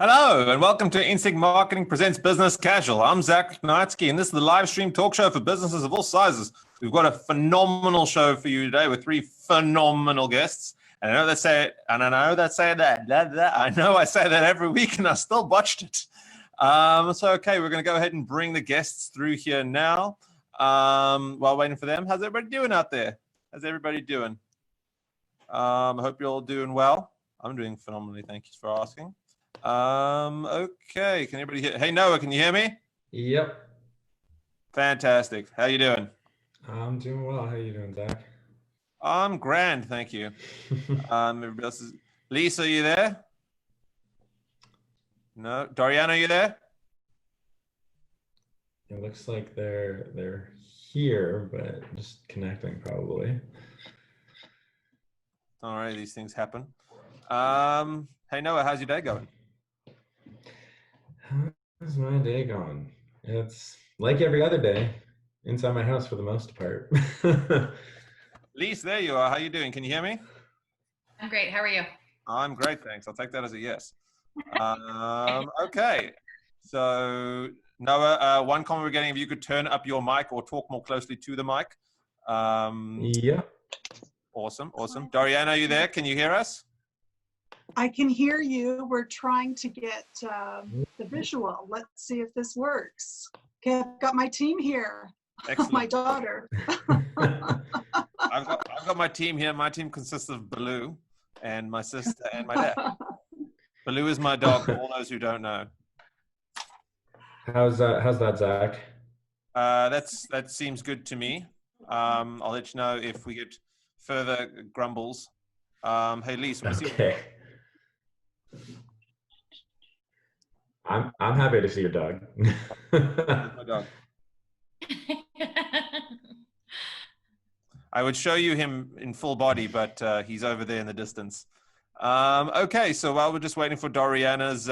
Hello, and welcome to Instinct Marketing Presents Business Casual. I'm Zach Knightsky, and this is the live stream talk show for businesses of all sizes. We've got a phenomenal show for you today with three phenomenal guests. And I know I say that every week, and I still botched it. Okay, we're going to go ahead and bring the guests through here now. While waiting for them, how's everybody doing out there? How's everybody doing? I hope you're all doing well. I'm doing phenomenally. Thank you for asking. Okay, can everybody hear? Hey, Noah, can you hear me? Yep. Fantastic. How you doing? I'm doing well. How you doing, Zach? I'm grand, thank you. Everybody else is... Leisse, are you there? No. Doriana, are you there? It looks like they're here, but just connecting probably. All right, these things happen. Hey, Noah, how's your day going? How's my day going? It's like every other day inside my house for the most part. Leisse, there you are. How you doing? Can you hear me? I'm great. How are you? I'm great, thanks. I'll take that as a yes. Okay. So, Noah, one comment we're getting, if you could turn up your mic or talk more closely to the mic. Yeah. Awesome. Doriana, are you there? Can you hear us? I can hear you. We're trying to get the visual. Let's see if this works. Okay, I've got my team here. Excellent. My daughter. I've got my team here. My team consists of Baloo and my sister and my dad. Baloo is my dog, for all those who don't know. How's that, Zach? That seems good to me. I'll let you know if we get further grumbles. Hey, Leisse, want to see? Okay. I'm happy to see your dog. My dog. I would show you him in full body, but he's over there in the distance. Okay, so while we're just waiting for Doriana's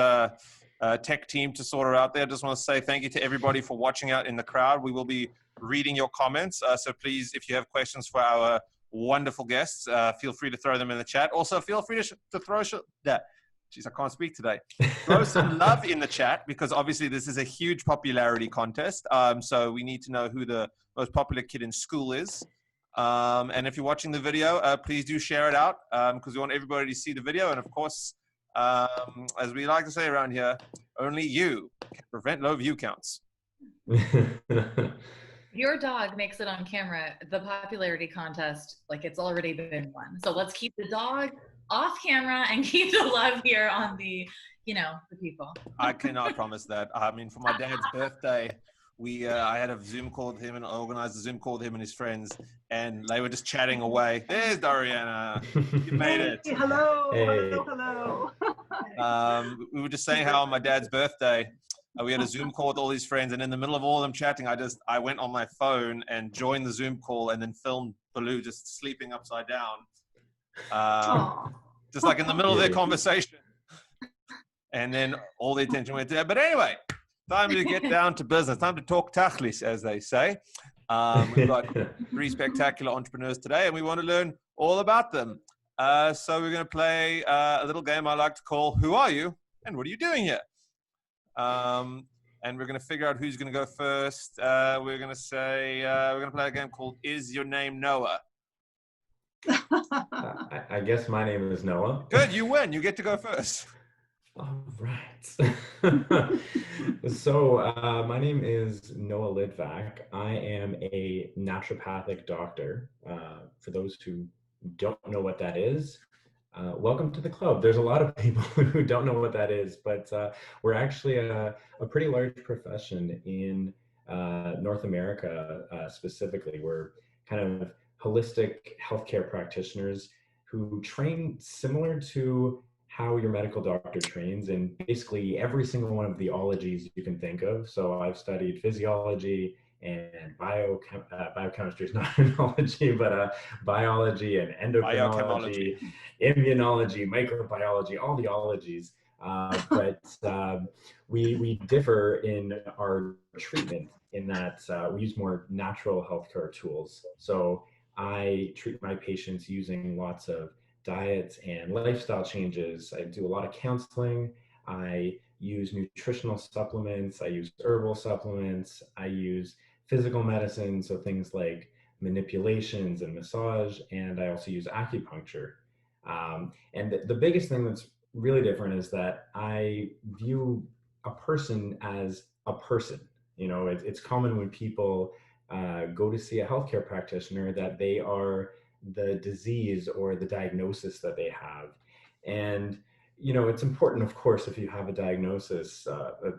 tech team to sort her out there, I just want to say thank you to everybody for watching out in the crowd. We will be reading your comments, so please, if you have questions for our wonderful guests, feel free to throw them in the chat. Also, feel free to throw that. Jeez, I can't speak today. Throw some love in the chat, because obviously this is a huge popularity contest. So we need to know who the most popular kid in school is. And if you're watching the video, please do share it out, because we want everybody to see the video. And of course, as we like to say around here, only you can prevent low view counts. Your dog makes it on camera, the popularity contest, like it's already been won. So let's keep the dog off camera and keep the love here on the people. I cannot promise that. I mean, for my dad's birthday, I had a Zoom call with him and organized a Zoom call with him and his friends, and they were just chatting away. There's Doriana. You made it. Hey, hello. Hey. Hello. We were just saying how on my dad's birthday, we had a Zoom call with all these friends, and in the middle of all of them chatting, I went on my phone and joined the Zoom call and then filmed Baloo just sleeping upside down. Just like in the middle of their conversation. And then all the attention went there. But anyway, time to get down to business. Time to talk tachlis, as they say. We've got three spectacular entrepreneurs today, and we want to learn all about them. So we're going to play a little game I like to call Who Are You? And What Are You Doing Here? And we're going to figure out who's going to go first. We're going to play a game called Is Your Name Noah? I guess my name is Noah. Good, you win. You get to go first. All right. So my name is Noah Litvak. I am a naturopathic doctor. For those who don't know what that is, welcome to the club. There's a lot of people who don't know what that is, but we're actually a pretty large profession in North America specifically. We're kind of holistic healthcare practitioners who train similar to how your medical doctor trains in basically every single one of the ologies you can think of. So I've studied physiology and biochemistry is not an ology, but biology and endocrinology, immunology, microbiology, all the ologies. But we differ in our treatment in that we use more natural healthcare tools. So I treat my patients using lots of diet and lifestyle changes. I do a lot of counseling. I use nutritional supplements, I use herbal supplements, I use physical medicine, so things like manipulations and massage, and I also use acupuncture. And the biggest thing that's really different is that I view a person as a person. You know, it's common when people go to see a healthcare practitioner that they are the disease or the diagnosis that they have. And, you know, it's important, of course, if you have a diagnosis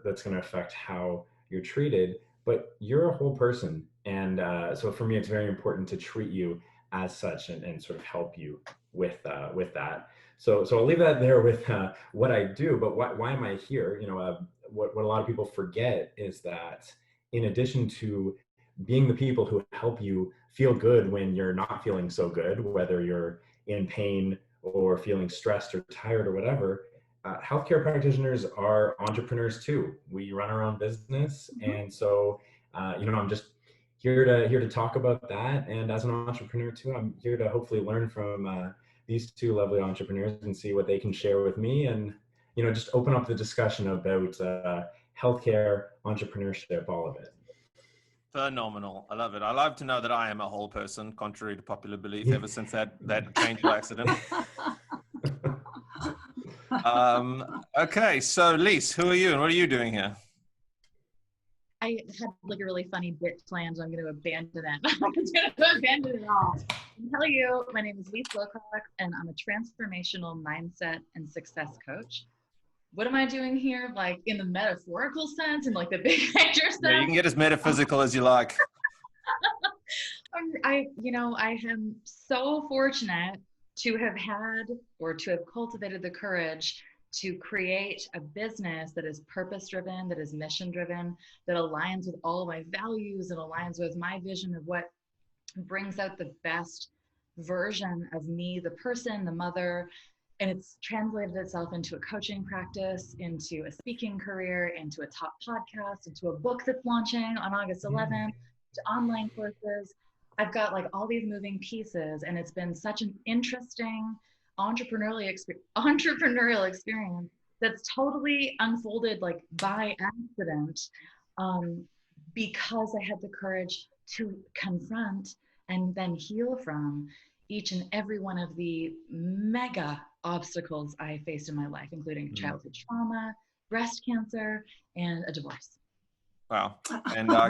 that's going to affect how you're treated, but you're a whole person. And so for me, it's very important to treat you as such and sort of help you with that. So I'll leave that there with what I do, but why am I here? You know, what a lot of people forget is that in addition to being the people who help you feel good when you're not feeling so good, whether you're in pain or feeling stressed or tired or whatever, healthcare practitioners are entrepreneurs too. We run our own business, and so you know, I'm just here to talk about that. And as an entrepreneur too, I'm here to hopefully learn from these two lovely entrepreneurs and see what they can share with me, and you know, just open up the discussion about healthcare, entrepreneurship, all of it. Phenomenal. I love it. I love to know that I am a whole person, contrary to popular belief, ever since that painful accident. Okay, so Leisse, who are you and what are you doing here? I had like a really funny bit planned, so I'm going to abandon it. I'm going to abandon it all. I'll tell you, my name is Leisse Wilcox, and I'm a transformational mindset and success coach. What am I doing here? Like in the metaphorical sense and like the big picture sense? Yeah, you can get as metaphysical as you like. I am so fortunate to have had or to have cultivated the courage to create a business that is purpose-driven, that is mission-driven, that aligns with all of my values, and aligns with my vision of what brings out the best version of me, the person, the mother. And it's translated itself into a coaching practice, into a speaking career, into a top podcast, into a book that's launching on August 11th, to online courses. I've got like all these moving pieces, and it's been such an interesting entrepreneurial experience that's totally unfolded like by accident, because I had the courage to confront and then heal from each and every one of the mega obstacles I faced in my life, including childhood trauma, breast cancer, and a divorce. Wow. And I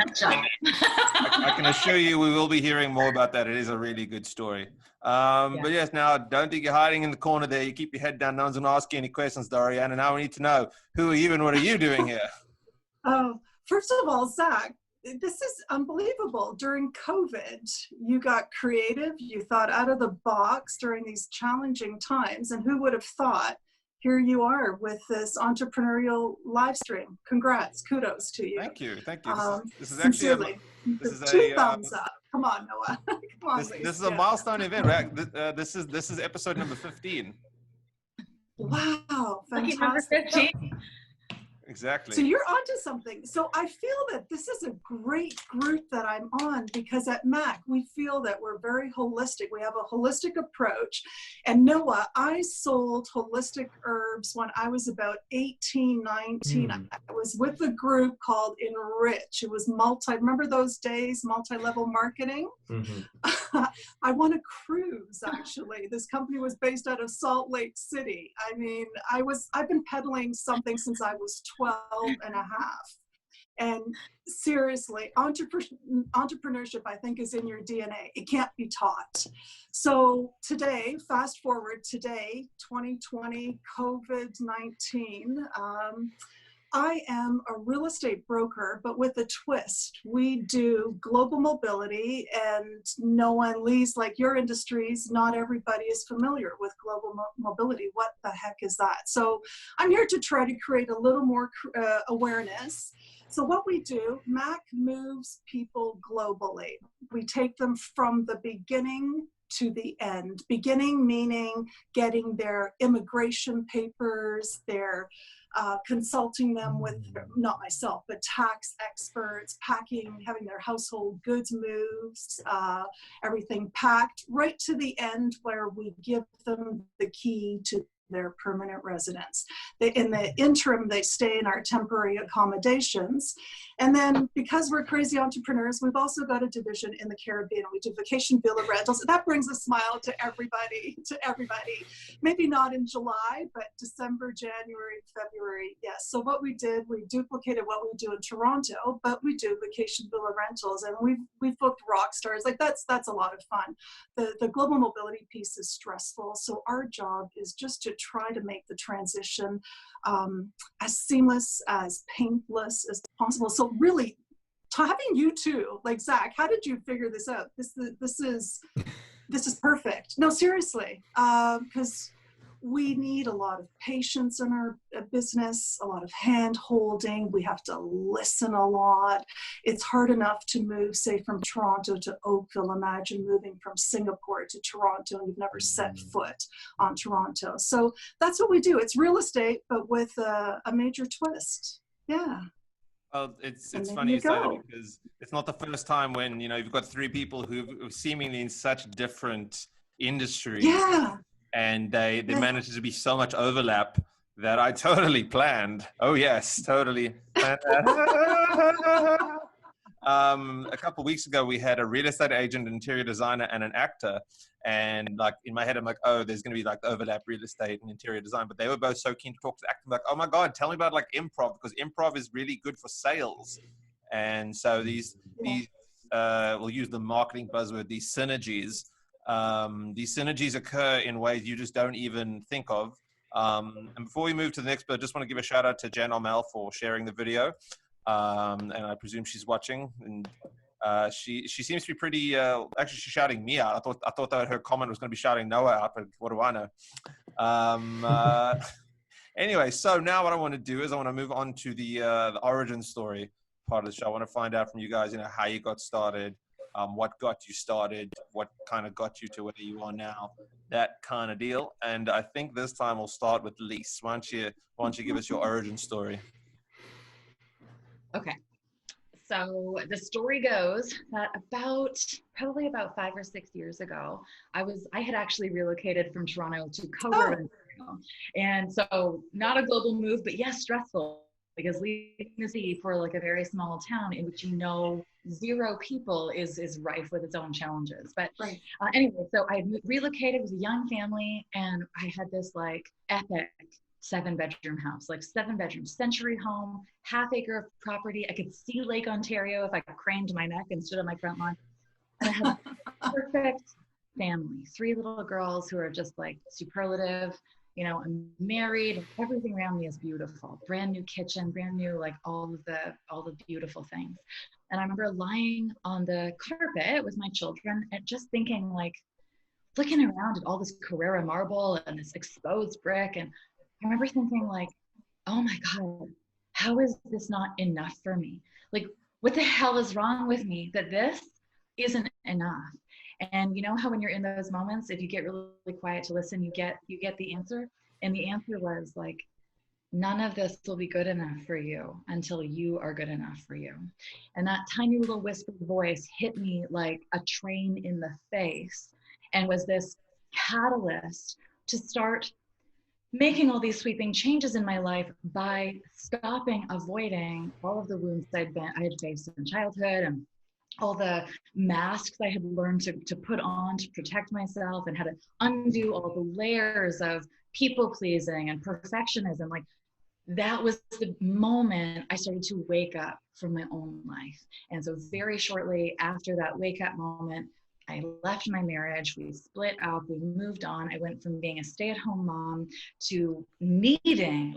can assure you we will be hearing more about that. It is a really good story. But yes, now don't think you're hiding in the corner there. You keep your head down. No one's going to ask you any questions, Doriana. Now we need to know, who are you and what are you doing here? First of all, Zach, this is unbelievable. During COVID, you got creative. You thought out of the box during these challenging times. And who would have thought? Here you are with this entrepreneurial live stream. Congrats, kudos to you. Thank you. This is sincerely. Actually two thumbs up. Come on, Noah. Come on, this is a milestone event, right? This is episode number 15. Wow, fantastic. Number 15. Exactly. So you're onto something. So I feel that this is a great group that I'm on, because at MAC, we feel that we're very holistic. We have a holistic approach. And Noah, I sold holistic herbs when I was about 18, 19. I was with a group called Enrich. It was remember those days, multi-level marketing? I won a cruise, actually. This company was based out of Salt Lake City. I mean, I've been peddling something since I was 12 and a half. And seriously, entrepreneurship, I think, is in your DNA. It can't be taught. So today, fast forward today, 2020, COVID-19, I am a real estate broker, but with a twist. We do global mobility, and Noah and Leisse, like your industries, not everybody is familiar with global mobility. What the heck is that? So I'm here to try to create a little more awareness. So what we do, MAC moves people globally. We take them from the beginning to the end. Beginning meaning getting their immigration papers, their consulting them with, not myself, but tax experts, packing, having their household goods moved, everything packed, right to the end where we give them the key to their permanent residence. In the interim, they stay in our temporary accommodations. And then because we're crazy entrepreneurs, we've also got a division in the Caribbean. We do vacation villa rentals. That brings a smile to everybody, Maybe not in July, but December, January, February, yes. So what we did, we duplicated what we do in Toronto, but we do vacation villa rentals, and we've booked rock stars. Like that's a lot of fun. The global mobility piece is stressful. So our job is just to try to make the transition as seamless, as painless as possible. So really, having you two, like Zach, how did you figure this out? This is perfect. No, seriously, because we need a lot of patience in our business, a lot of hand holding. We have to listen a lot. It's hard enough to move, say, from Toronto to Oakville. Imagine moving from Singapore to Toronto and you've never set foot on Toronto. So that's what we do. It's real estate, but with a major twist. Yeah. Well, it's funny you say that, because it's not the first time when, you've got three people who are seemingly in such different industries. Yeah. And they managed to be so much overlap that I totally planned. Oh yes, totally. A couple of weeks ago, we had a real estate agent, an interior designer, and an actor. And like in my head, I'm like, oh, there's going to be like overlap real estate and interior design. But they were both so keen to talk to the actor. I'm like, oh my God, tell me about like improv, because improv is really good for sales. And so these we'll use the marketing buzzword, these synergies. These synergies occur in ways you just don't even think of. And before we move to the next bit, I just want to give a shout out to Jen Armel for sharing the video. And I presume she's watching. And she seems to be pretty. Actually, she's shouting me out. I thought that her comment was going to be shouting Noah out, but what do I know? Anyway, so now what I want to do is I want to move on to the origin story part of the show. I want to find out from you guys, how you got started. What got you started, what kind of got you to where you are now, that kind of deal. And I think this time we'll start with Leisse. Why don't you give us your origin story? Okay. So the story goes that probably about 5 or 6 years ago, I had actually relocated from Toronto to Coburg, Ontario. And so not a global move, but yes, stressful, because leaving the city for like a very small town in which zero people is rife with its own challenges. But right. Anyway, so I relocated with a young family, and I had this like epic 7-bedroom house, like 7-bedroom century home, half-acre of property. I could see Lake Ontario if I craned my neck and stood on my front lawn. And I had a perfect family, 3 little girls who are just like superlative. I'm married. Everything around me is beautiful. Brand new kitchen, brand new, like all the beautiful things. And I remember lying on the carpet with my children and just thinking, like, looking around at all this Carrara marble and this exposed brick. And I remember thinking, like, oh my God, how is this not enough for me? Like, what the hell is wrong with me that this isn't enough? And you know how when you're in those moments, if you get really quiet to listen, you get the answer. And the answer was like, none of this will be good enough for you until you are good enough for you. And that tiny little whispered voice hit me like a train in the face, and was this catalyst to start making all these sweeping changes in my life by avoiding all of the wounds I had faced in childhood, and all the masks I had learned to put on to protect myself, and how to undo all the layers of people pleasing and perfectionism. Like, that was the moment I started to wake up from my own life. And so very shortly after that wake up moment, I left my marriage, we split up, we moved on. I went from being a stay-at-home mom to needing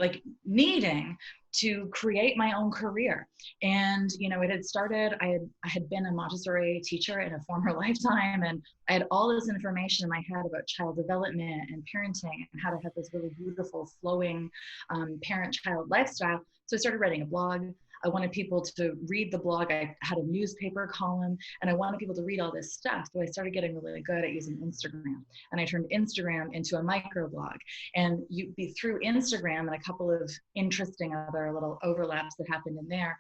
to create my own career. And, it had started, I had been a Montessori teacher in a former lifetime, and I had all this information in my head about child development and parenting and how to have this really beautiful flowing parent-child lifestyle. So I started writing a blog. I wanted people to read the blog. I had a newspaper column, and I wanted people to read all this stuff. So I started getting really good at using Instagram, and I turned Instagram into a microblog. And through Instagram and a couple of interesting other little overlaps that happened in there,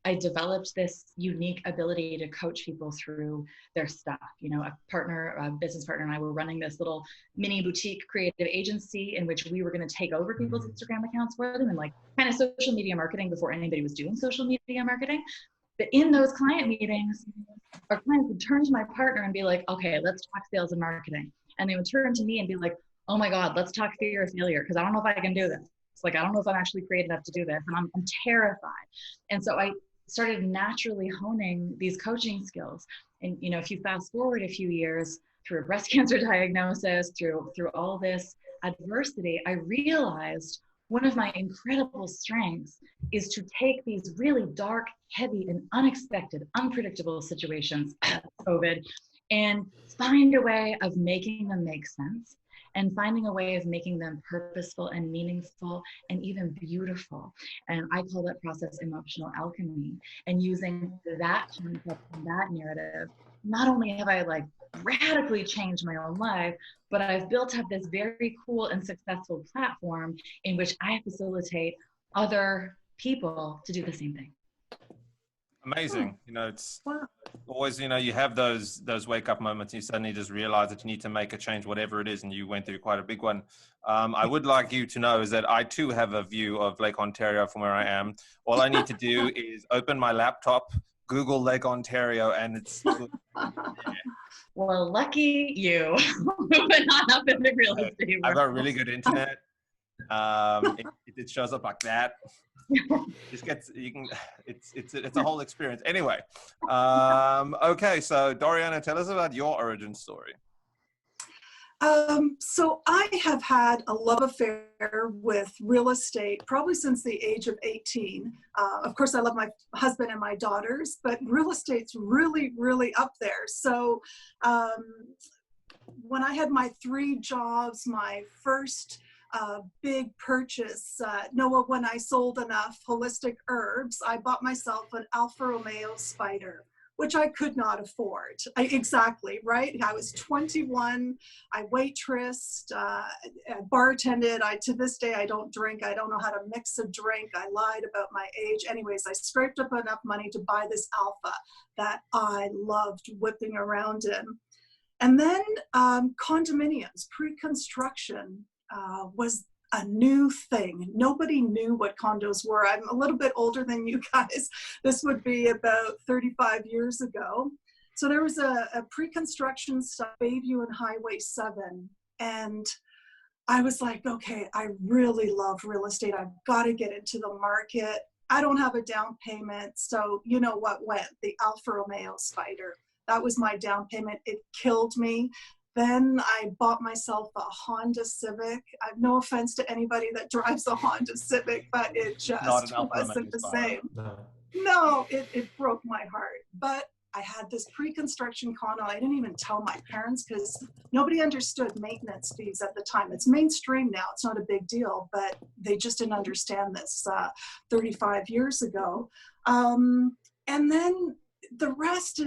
I developed this unique ability to coach people through their stuff. You know, a business partner and I were running this little mini boutique creative agency in which we were going to take over people's Instagram accounts for them and like kind of social media marketing before anybody was doing social media marketing. But in those client meetings, our clients would turn to my partner and be like, okay, let's talk sales and marketing. And they would turn to me and be like, oh my God, let's talk fear of failure, because I don't know if I can do this. It's like, I don't know if I'm actually creative enough to do this. And I'm terrified. And so I started naturally honing these coaching skills. And, you know, if you fast forward a few years through a breast cancer diagnosis, through all this adversity, I realized one of my incredible strengths is to take these really dark, heavy, and unexpected, unpredictable situations, COVID, and find a way of making them make sense, and finding a way of making them purposeful and meaningful and even beautiful. And I call that process emotional alchemy. And using that concept and that narrative, not only have I like radically changed my own life, but I've built up this very cool and successful platform in which I facilitate other people to do the same thing. Amazing. You know, it's always, you know, you have those wake up moments. You suddenly just realize that you need to make a change, whatever it is. And you went through quite a big one. I would like you to know is that I too have a view of Lake Ontario from where I am. All I need to do is open my laptop, Google Lake Ontario, and it's... Yeah. Well, lucky you. Moving on up in the real estate I've world. got really good internet. It shows up like that. Just gets, you can, it's a whole experience. Anyway, okay, so Doriana, tell us about your origin story. So I have had a love affair with real estate probably since the age of 18. Of course, I love my husband and my daughters, but real estate's really, really up there. So when I had my 3 jobs, my first big purchase, Noah, when I sold enough holistic herbs, I bought myself an Alfa Romeo Spider, which I could not afford. Exactly, right? I was 21, I waitressed, bartended. To this day, I don't drink. I don't know how to mix a drink. I lied about my age. Anyways, I scraped up enough money to buy this Alfa that I loved whipping around in. And then condominiums, pre-construction was a new thing. Nobody knew what condos were. I'm a little bit older than you guys. This would be about 35 years ago. So there was a pre-construction stuff, Bayview and Highway 7. And I was like, okay, I really love real estate. I've got to get into the market. I don't have a down payment. So you know what went? The Alfa Romeo Spider. That was my down payment. It killed me. Then I bought myself a Honda Civic. I have no offense to anybody that drives a Honda Civic, but it just wasn't the same. No, it broke my heart. But I had this pre-construction condo. I didn't even tell my parents because nobody understood maintenance fees at the time. It's mainstream now. It's not a big deal, but they just didn't understand this 35 years ago. And then the rest,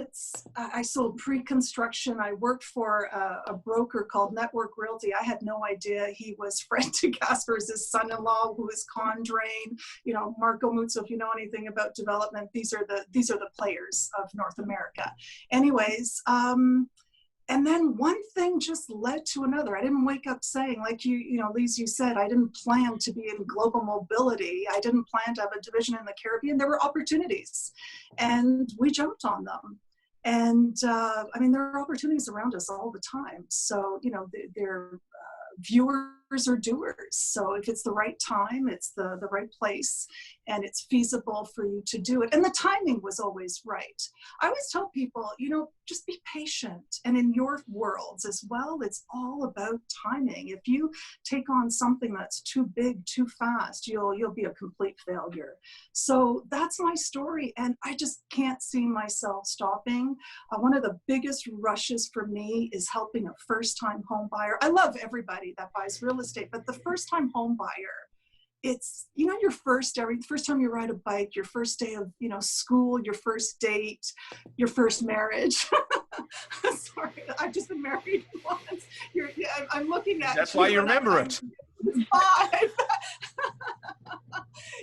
I sold pre-construction. I worked for a broker called Network Realty. I had no idea he was Fred DeGasper's son-in-law, who is Condrain. You know, Marco Muzzo, if you know anything about development, these are the players of North America. Anyways, and then one thing just led to another. I didn't wake up saying, like you know, Leisse, you said, I didn't plan to be in global mobility. I didn't plan to have a division in the Caribbean. There were opportunities, and we jumped on them. And I mean, there are opportunities around us all the time. So, you know, they're viewers or doers. So if it's the right time, it's the right place, and it's feasible for you to do it. And the timing was always right. I always tell people, you know, just be patient. And in your worlds as well, it's all about timing. If you take on something that's too big, too fast, you'll be a complete failure. So that's my story, and I just can't see myself stopping. One of the biggest rushes for me is helping a first-time home buyer. I love everybody that buys real estate, but the first-time home buyer, it's, you know, your first time you ride a bike, your first day of, you know, school, your first date, your first marriage. Sorry, I've just been married once. I'm looking at That's why you remember it. 5.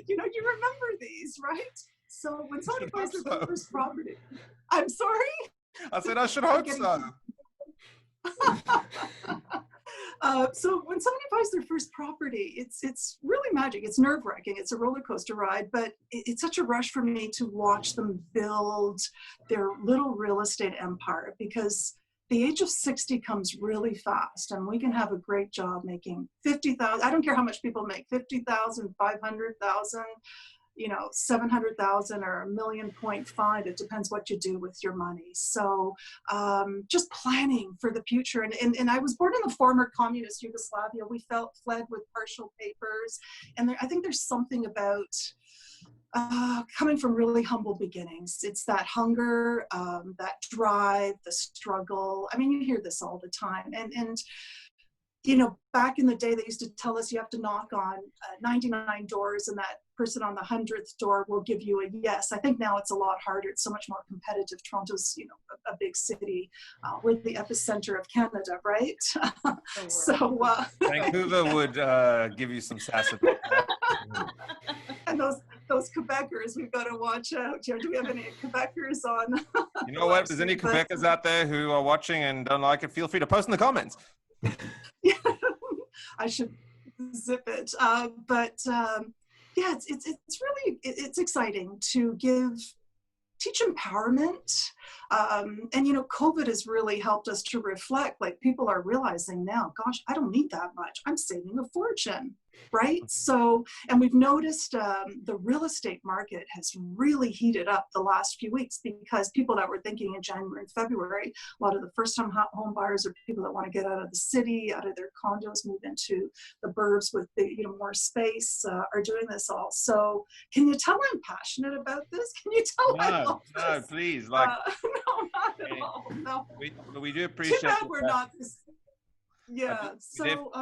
You know, you remember these, right? So when somebody should buys hope their so. first property, I'm sorry? I said I should hope so. So when somebody buys their first property, it's really magic. It's nerve-wracking. It's a roller coaster ride, but it's such a rush for me to watch them build their little real estate empire, because the age of 60 comes really fast, and we can have a great job making 50,000. I don't care how much people make, 50,000, 500,000. 700,000 or 1.5 million. It depends what you do with your money. So just planning for the future. And I was born in the former communist Yugoslavia. We fled with partial papers. And I think there's something about coming from really humble beginnings. It's that hunger, that drive, the struggle. I mean, you hear this all the time. And back in the day, they used to tell us you have to knock on 99 doors, and that person on the 100th door will give you a yes. I think now it's a lot harder. It's so much more competitive. Toronto's, a big city. We're the epicenter of Canada, right? So Vancouver would give you some sass about that. And those Quebecers, we've got to watch out. Do we have any Quebecers on? You know what? If there's any Quebecers out there who are watching and don't like it, feel free to post in the comments. Yeah, I should zip it. Yeah, it's really exciting to teach empowerment. And COVID has really helped us to reflect. Like, people are realizing now, gosh, I don't need that much. I'm saving a fortune, right? So, and we've noticed the real estate market has really heated up the last few weeks, because people that were thinking in January and February, a lot of the first-time home buyers are people that want to get out of the city, out of their condos, move into the burbs with more space, are doing this all. So can you tell I'm passionate about this? Can you tell I love this? No, please. No, not at all. No. We do appreciate. Too bad we're not this. Yeah. So,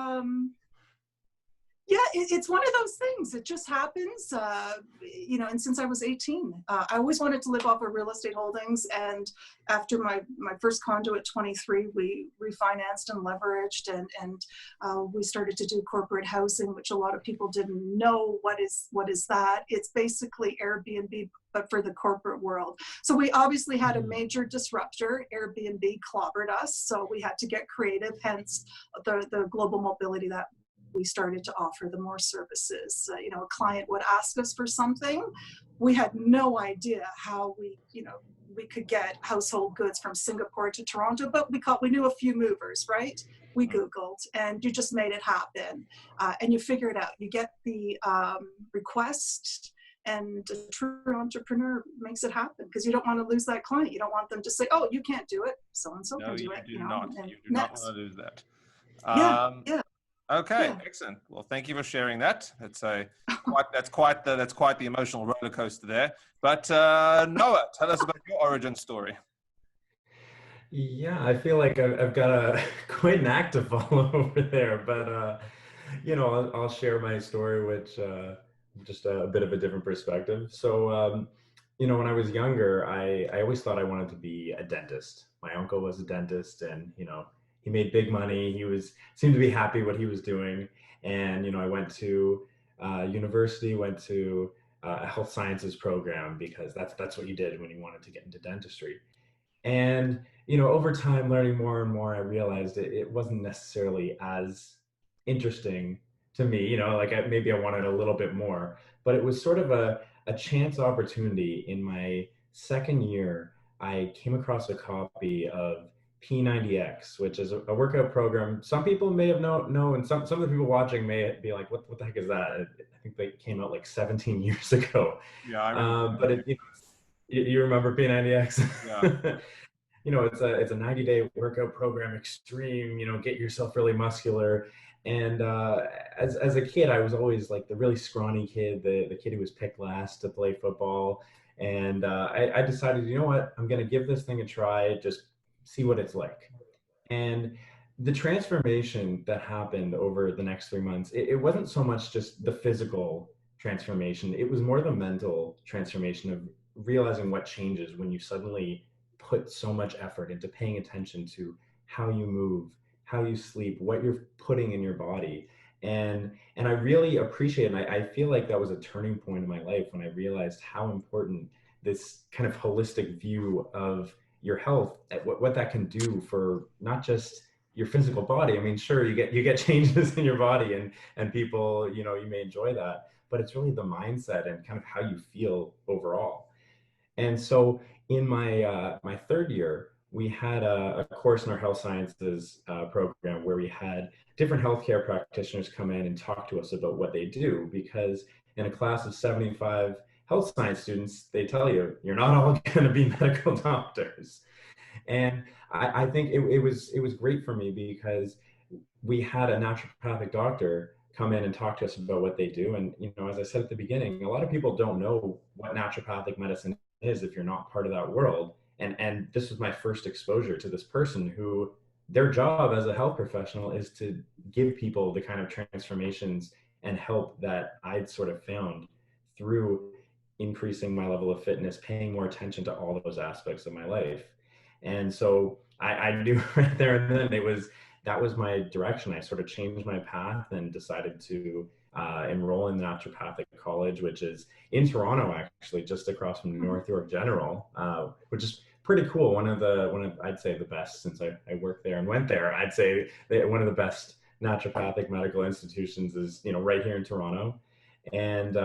yeah, it's one of those things. It just happens, and since I was 18, I always wanted to live off of real estate holdings. And after my first condo at 23, we refinanced and leveraged, and we started to do corporate housing, which a lot of people didn't know what is that. It's basically Airbnb, but for the corporate world. So we obviously had a major disruptor. Airbnb clobbered us, so we had to get creative, hence the global mobility that we started to offer, the more services. A client would ask us for something. We had no idea how we could get household goods from Singapore to Toronto, but we knew a few movers, right? We Googled, and you just made it happen. And you figure it out. You get the request, and a true entrepreneur makes it happen, because you don't want to lose that client. You don't want them to say, oh, you can't do it. So-and-so can do it. You do not want to lose that. Yeah. Okay, Yeah. excellent. Well, thank you for sharing that. That's quite the emotional roller coaster there. But Noah, tell us about your origin story. Yeah, I feel like I've got quite an act to follow over there, but I'll share my story, which just a bit of a different perspective. So, when I was younger, I always thought I wanted to be a dentist. My uncle was a dentist, and he made big money. He seemed to be happy what he was doing. And, I went to university, went to a health sciences program, because that's what you did when you wanted to get into dentistry. And, over time, learning more and more, I realized it wasn't necessarily as interesting to me, maybe I wanted a little bit more, but it was sort of a chance opportunity. In my second year, I came across a copy of P90X, which is a workout program. Some people may have know, and some of the people watching may be like, what the heck is that? I think they came out like 17 years ago. Yeah, I remember. But you remember P90X? Yeah. It's a 90-day workout program, extreme, get yourself really muscular. And as a kid, I was always like the really scrawny kid, the kid who was picked last to play football. And I decided, you know what, I'm going to give this thing a try, just see what it's like. And the transformation that happened over the next 3 months, it wasn't so much just the physical transformation. It was more the mental transformation of realizing what changes when you suddenly put so much effort into paying attention to how you move, how you sleep, what you're putting in your body. And I really appreciate it. And I feel like that was a turning point in my life when I realized how important this kind of holistic view of your health, what that can do for not just your physical body. I mean, sure, you get changes in your body, and people, you know, you may enjoy that, but it's really the mindset and kind of how you feel overall. And so in my third year, we had a course in our health sciences program where we had different healthcare practitioners come in and talk to us about what they do, because in a class of 75 health science students, they tell you, you're not all going to be medical doctors. And I think it was great for me because we had a naturopathic doctor come in and talk to us about what they do. And, you know, as I said at the beginning, a lot of people don't know what naturopathic medicine is if you're not part of that world. And this was my first exposure to this person who, their job as a health professional is to give people the kind of transformations and help that I'd sort of found through increasing my level of fitness, paying more attention to all those aspects of my life. And so I knew right there and then that was my direction. I sort of changed my path and decided to enroll in naturopathic college, which is in Toronto, actually, just across from North York General, which is pretty cool. One of I'd say the best, since I worked there and went there. I'd say one of the best naturopathic medical institutions is, you know, right here in Toronto, and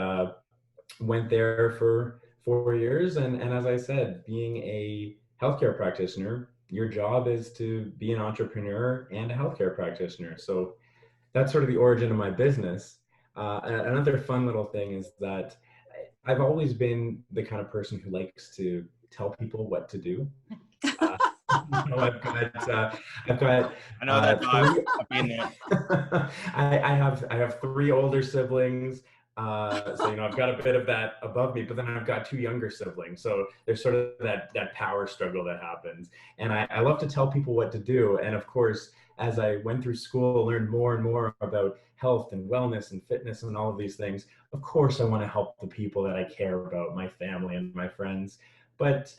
went there for 4 years. And as I said, being a healthcare practitioner, your job is to be an entrepreneur and a healthcare practitioner. So that's sort of the origin of my business. Another fun little thing is that I've always been the kind of person who likes to tell people what to do. You know, I've got I know that vibe. I've been there. I have three older siblings. So, you know, I've got a bit of that above me, but then I've got two younger siblings. So there's sort of that power struggle that happens. And I love to tell people what to do. And of course, as I went through school, learned more and more about health and wellness and fitness and all of these things. Of course, I want to help the people that I care about, my family and my friends. But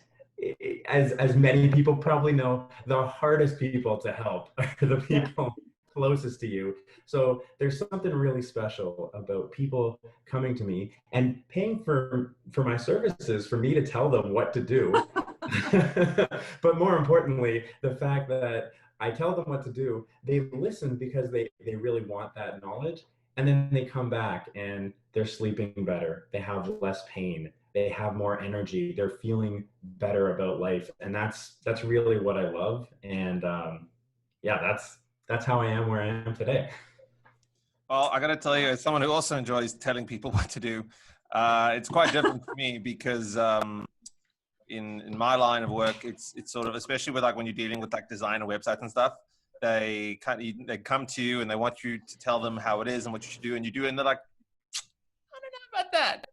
as many people probably know, the hardest people to help are the people closest to you. So there's something really special about people coming to me and paying for my services for me to tell them what to do. But more importantly, the fact that I tell them what to do, they listen because they really want that knowledge. And then they come back and they're sleeping better. They have less pain. They have more energy. They're feeling better about life. And that's really what I love. And yeah, that's how I am where I am today. Well, I got to tell you, as someone who also enjoys telling people what to do, it's quite different for me because in my line of work, it's sort of, especially with like when you're dealing with like designer websites and stuff, they come to you and they want you to tell them how it is and what you should do, and you do it, and they're like, I don't know about that.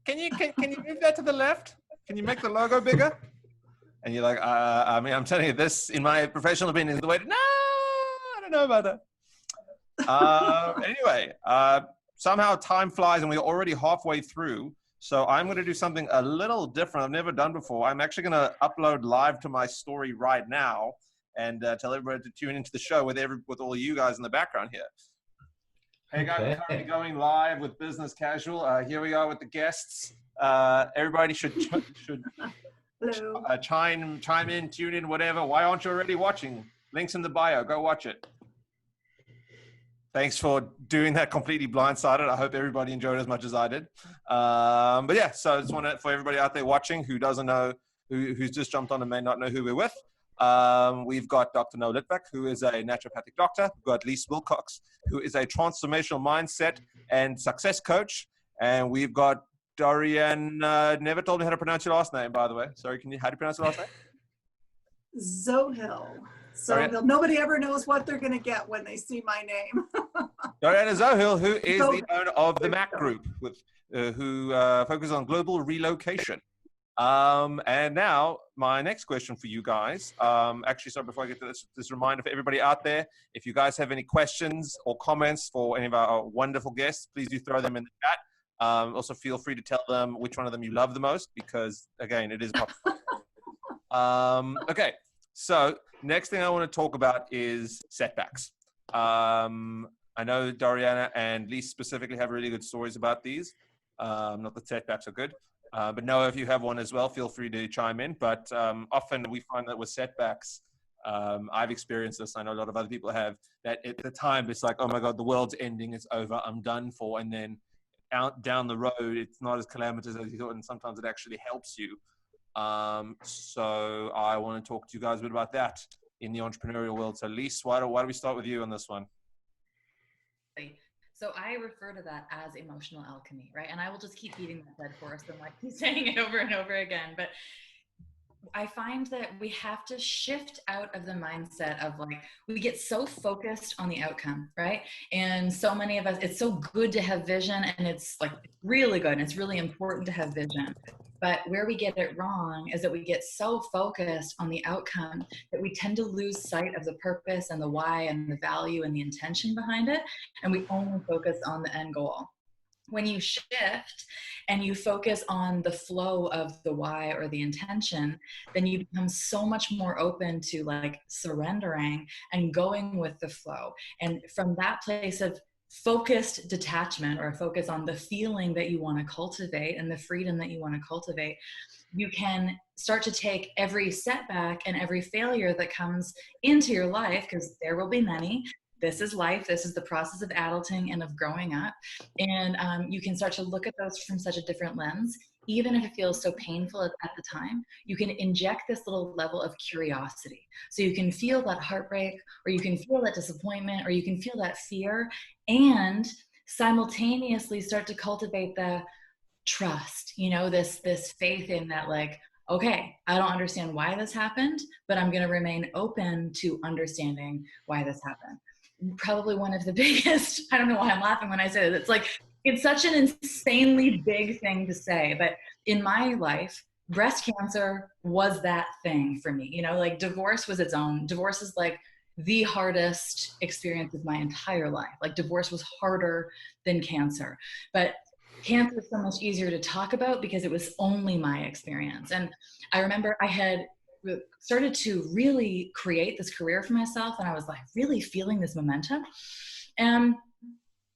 Can you move that to the left? Can you make the logo bigger? And you're like, I mean, I'm telling you this, in my professional opinion, is the way to, no, I don't know about that. Anyway, somehow time flies and we're already halfway through. So I'm going to do something a little different. I've never done before. I'm actually going to upload live to my story right now and tell everybody to tune into the show with all of you guys in the background here. Hey guys, we're currently going live with Business Casual. Here we are with the guests. Everybody should chime in, tune in, whatever. Why aren't you already watching? Links in the bio. Go watch it. Thanks for doing that completely blindsided. I hope everybody enjoyed it as much as I did. But yeah, so I just want to, for everybody out there watching who doesn't know, who's just jumped on and may not know who we're with. We've got Dr. Noah Litvak, who is a naturopathic doctor. We've got Leisse Wilcox, who is a transformational mindset and success coach. And we've got Doriana, never told me how to pronounce your last name, by the way. Sorry, how do you pronounce your last name? Zohil. Zohil. Nobody ever knows what they're going to get when they see my name. Doriana Zohil, who is the owner of the MAC Group, who focuses on global relocation. And now, my next question for you guys, actually, sorry, before I get to this reminder for everybody out there, if you guys have any questions or comments for any of our wonderful guests, please do throw them in the chat. Also, feel free to tell them which one of them you love the most, because, again, it is popular. Okay, so next thing I want to talk about is setbacks. I I know Doriana and Leisse specifically have really good stories about these. Not that setbacks are good, but Noah, if you have one as well, feel free to chime in. But often we find that with setbacks, I've experienced this. I know a lot of other people have, that at the time it's like, oh my God, the world's ending, it's over, I'm done for. And then down the road, it's not as calamitous as you thought, and sometimes it actually helps you. So I want to talk to you guys a bit about that in the entrepreneurial world. So Leisse, why do we start with you on this one? So I refer to that as emotional alchemy, right? And I will just keep beating that dead horse and like keep saying it over and over again. But I find that we have to shift out of the mindset of like, we get so focused on the outcome, right? And so many of us, it's so good to have vision, and it's like really good, and it's really important to have vision. But where we get it wrong is that we get so focused on the outcome that we tend to lose sight of the purpose and the why and the value and the intention behind it. And we only focus on the end goal. When you shift and you focus on the flow of the why or the intention, then you become so much more open to like surrendering and going with the flow. And from that place of focused detachment, or a focus on the feeling that you want to cultivate and the freedom that you want to cultivate, you can start to take every setback and every failure that comes into your life, because there will be many. This is life. This is the process of adulting and of growing up. And you can start to look at those from such a different lens. Even if it feels so painful at the time, you can inject this little level of curiosity. So you can feel that heartbreak, or you can feel that disappointment, or you can feel that fear, and simultaneously start to cultivate the trust, this faith in that, like, okay, I don't understand why this happened, but I'm going to remain open to understanding why this happened. Probably one of the biggest, I don't know why I'm laughing when I say it. It's such an insanely big thing to say, but in my life, breast cancer was that thing for me. Like divorce was its own. Divorce is like the hardest experience of my entire life. Like divorce was harder than cancer, but cancer is so much easier to talk about because it was only my experience. And I remember I had started to really create this career for myself, and I was like really feeling this momentum, and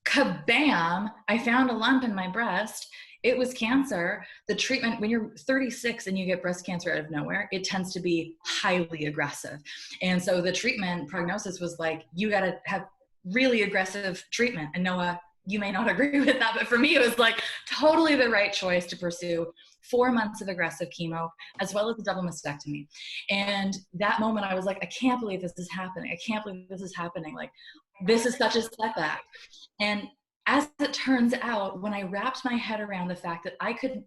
kabam, I found a lump in my breast. It was cancer. The treatment, when you're 36 and you get breast cancer out of nowhere, it tends to be highly aggressive. And so the treatment prognosis was like, you got to have really aggressive treatment. And Noah, you may not agree with that, but for me, it was like totally the right choice to pursue 4 months of aggressive chemo, as well as a double mastectomy. And that moment I was like, I can't believe this is happening. I can't believe this is happening. Like, this is such a setback. And as it turns out, when I wrapped my head around the fact that I could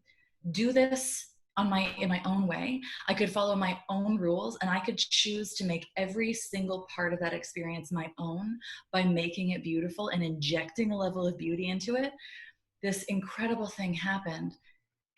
do this in my own way, I could follow my own rules, and I could choose to make every single part of that experience my own by making it beautiful and injecting a level of beauty into it, this incredible thing happened.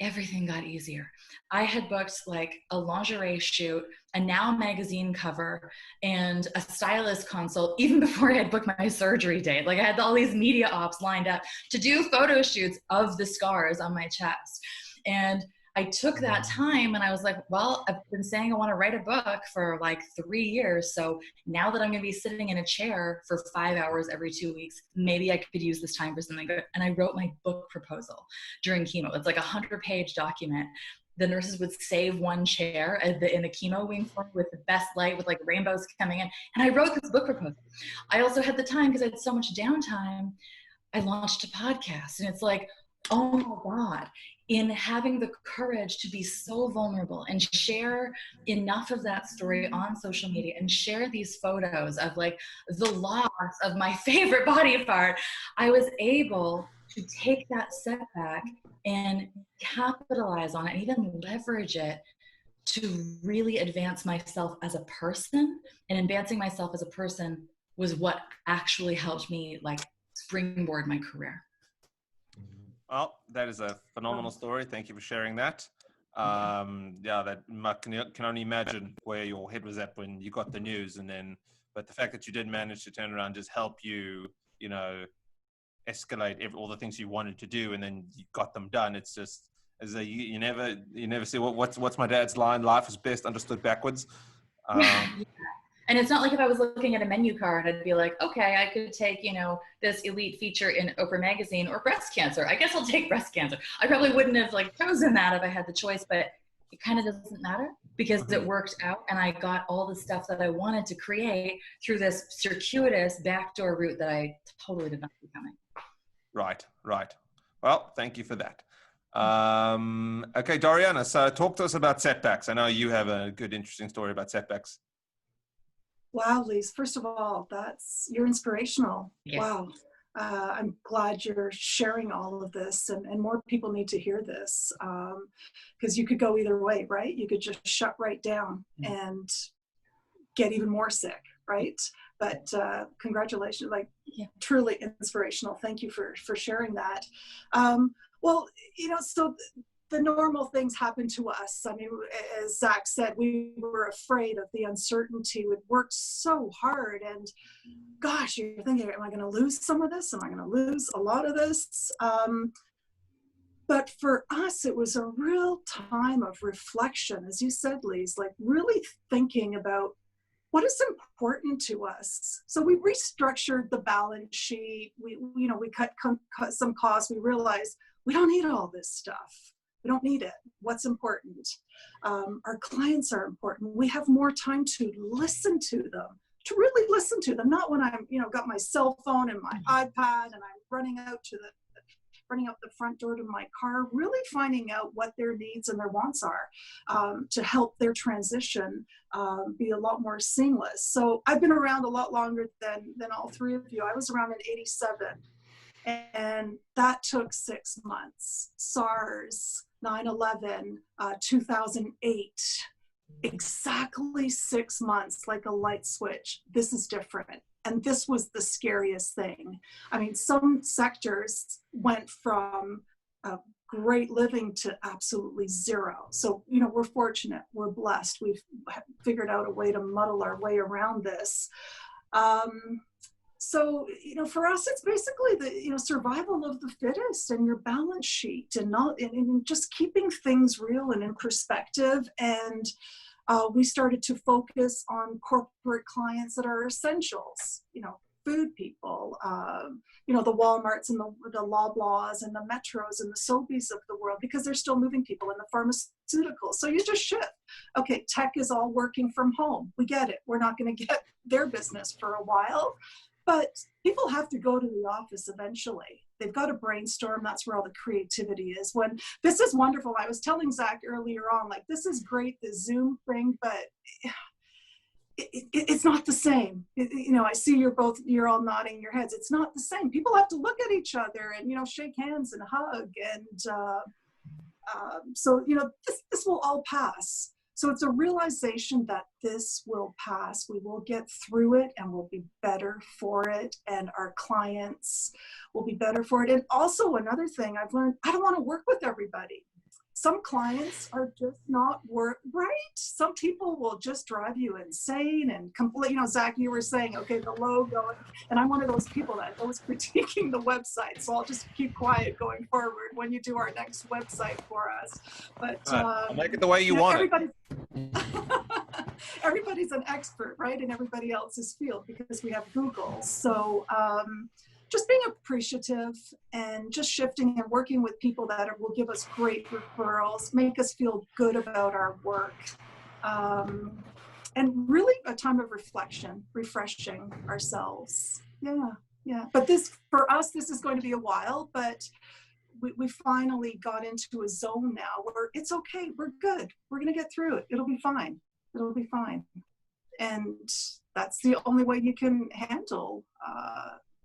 Everything got easier. I had booked like a lingerie shoot, a Now magazine cover, and a stylist consult even before I had booked my surgery date. Like I had all these media ops lined up to do photo shoots of the scars on my chest. And I took that time and I was like, well, I've been saying I want to write a book for like 3 years. So now that I'm going to be sitting in a chair for 5 hours every 2 weeks, maybe I could use this time for something good. And I wrote my book proposal during chemo. It's like a 100-page document. The nurses would save one chair in the chemo wing floor with the best light, with like rainbows coming in. And I wrote this book proposal. I also had the time, because I had so much downtime, I launched a podcast. And it's like, oh my God, in having the courage to be so vulnerable and share enough of that story on social media and share these photos of like the loss of my favorite body part, I was able to take that setback and capitalize on it and even leverage it to really advance myself as a person. And advancing myself as a person was what actually helped me like springboard my career. Well, that is a phenomenal story. Thank you for sharing that. That can only imagine where your head was at when you got the news, but the fact that you did manage to turn around just help you, escalate all the things you wanted to do, and then you got them done. It's just as you never see what's my dad's line: life is best understood backwards. Yeah. And it's not like if I was looking at a menu card, I'd be like, okay, I could take, you know, this elite feature in Oprah magazine or breast cancer. I guess I'll take breast cancer. I probably wouldn't have like chosen that if I had the choice, but it kind of doesn't matter because it worked out and I got all the stuff that I wanted to create through this circuitous backdoor route that I totally did not see coming. Right, right. Well, thank you for that. Okay, Doriana, so talk to us about setbacks. I know you have a good, interesting story about setbacks. Wow, Leisse, first of all, you're inspirational. Yes. Wow. I'm glad you're sharing all of this, and more people need to hear this, because you could go either way, right? You could just shut right down and get even more sick, right? But congratulations, like truly inspirational. Thank you for sharing that. Well, you know, so the normal things happen to us. I mean, as Zach said, we were afraid of the uncertainty. We worked so hard, and gosh, you're thinking, am I going to lose some of this? Am I going to lose a lot of this? But for us, it was a real time of reflection, as you said, Leisse, like really thinking about what is important to us. So we restructured the balance sheet. We cut some costs. We realized we don't need all this stuff. We don't need it. What's important? Our clients are important. We have more time to listen to them, to really listen to them. Not when I'm, got my cell phone and my iPad and I'm running out the front door to my car, really finding out what their needs and their wants are, to help their transition be a lot more seamless. So I've been around a lot longer than all three of you. I was around in '87, and that took 6 months. SARS, 9/11, 2008, exactly 6 months, like a light switch. This is different. And this was the scariest thing. I mean, some sectors went from great living to absolutely zero. So, we're fortunate, we're blessed. We've figured out a way to muddle our way around this. So, for us, it's basically the, survival of the fittest and your balance sheet and just keeping things real and in perspective. And we started to focus on corporate clients that are essentials, food people, the Walmarts and the Loblaws and the Metros and the Sobeys of the world, because they're still moving people in the pharmaceuticals. So you just shift. Okay, tech is all working from home. We get it. We're not going to get their business for a while, but people have to go to the office eventually. They've got to brainstorm. That's where all the creativity is. When this is wonderful. I was telling Zach earlier on, like, this is great, the Zoom thing, but it's not the same. I see you're all nodding your heads. It's not the same. People have to look at each other and, shake hands and hug. And so, this will all pass. So it's a realization that this will pass. We will get through it and we'll be better for it. And our clients will be better for it. And also another thing I've learned, I don't want to work with everybody. Some clients are just not right. Some people will just drive you insane and complete. Zach, you were saying, okay, the logo, and I'm one of those people that always critiquing the website. So I'll just keep quiet going forward when you do our next website for us. But I'll make it the way you want it. Everybody's an expert, right, in everybody else's field because we have Google. So just being appreciative and just shifting and working with people that will give us great referrals, make us feel good about our work. And really a time of reflection, refreshing ourselves. Yeah. But for us, this is going to be a while, but we finally got into a zone now where it's okay. We're good. We're going to get through it. It'll be fine. And that's the only way you can handle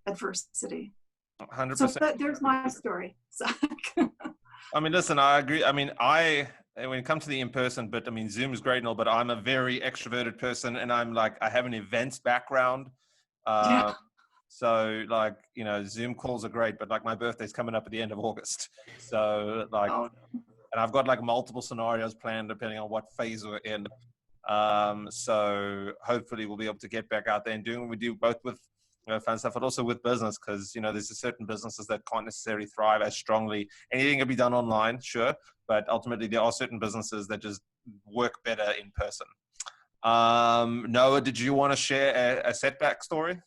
adversity. 100%. So there's my story, Zach. I mean, listen, I agree. I mean, when it comes to the in-person, but I mean, Zoom is great and all, but I'm a very extroverted person and I have an events background. So Zoom calls are great, but my birthday's coming up at the end of August. So and I've got multiple scenarios planned depending on what phase we're in. So hopefully we'll be able to get back out there and doing what we do, both with fun stuff, but also with business, because there's certain businesses that can't necessarily thrive as strongly. Anything can be done online, sure, but ultimately there are certain businesses that just work better in person. Noah, did you want to share a setback story?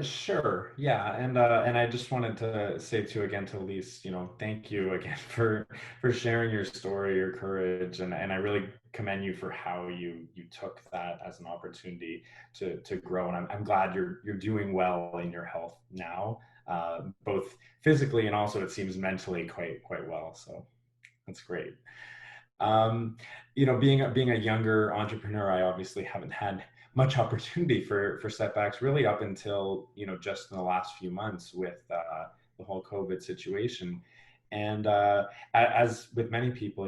Sure. Yeah. And I just wanted to say too, again, to Leisse, thank you again for sharing your story, your courage. And I really commend you for how you took that as an opportunity to grow. And I'm glad you're doing well in your health now, both physically and also it seems mentally quite well. So that's great. Being a younger entrepreneur, I obviously haven't had much opportunity for setbacks really up until, just in the last few months with the whole COVID situation. And as with many people,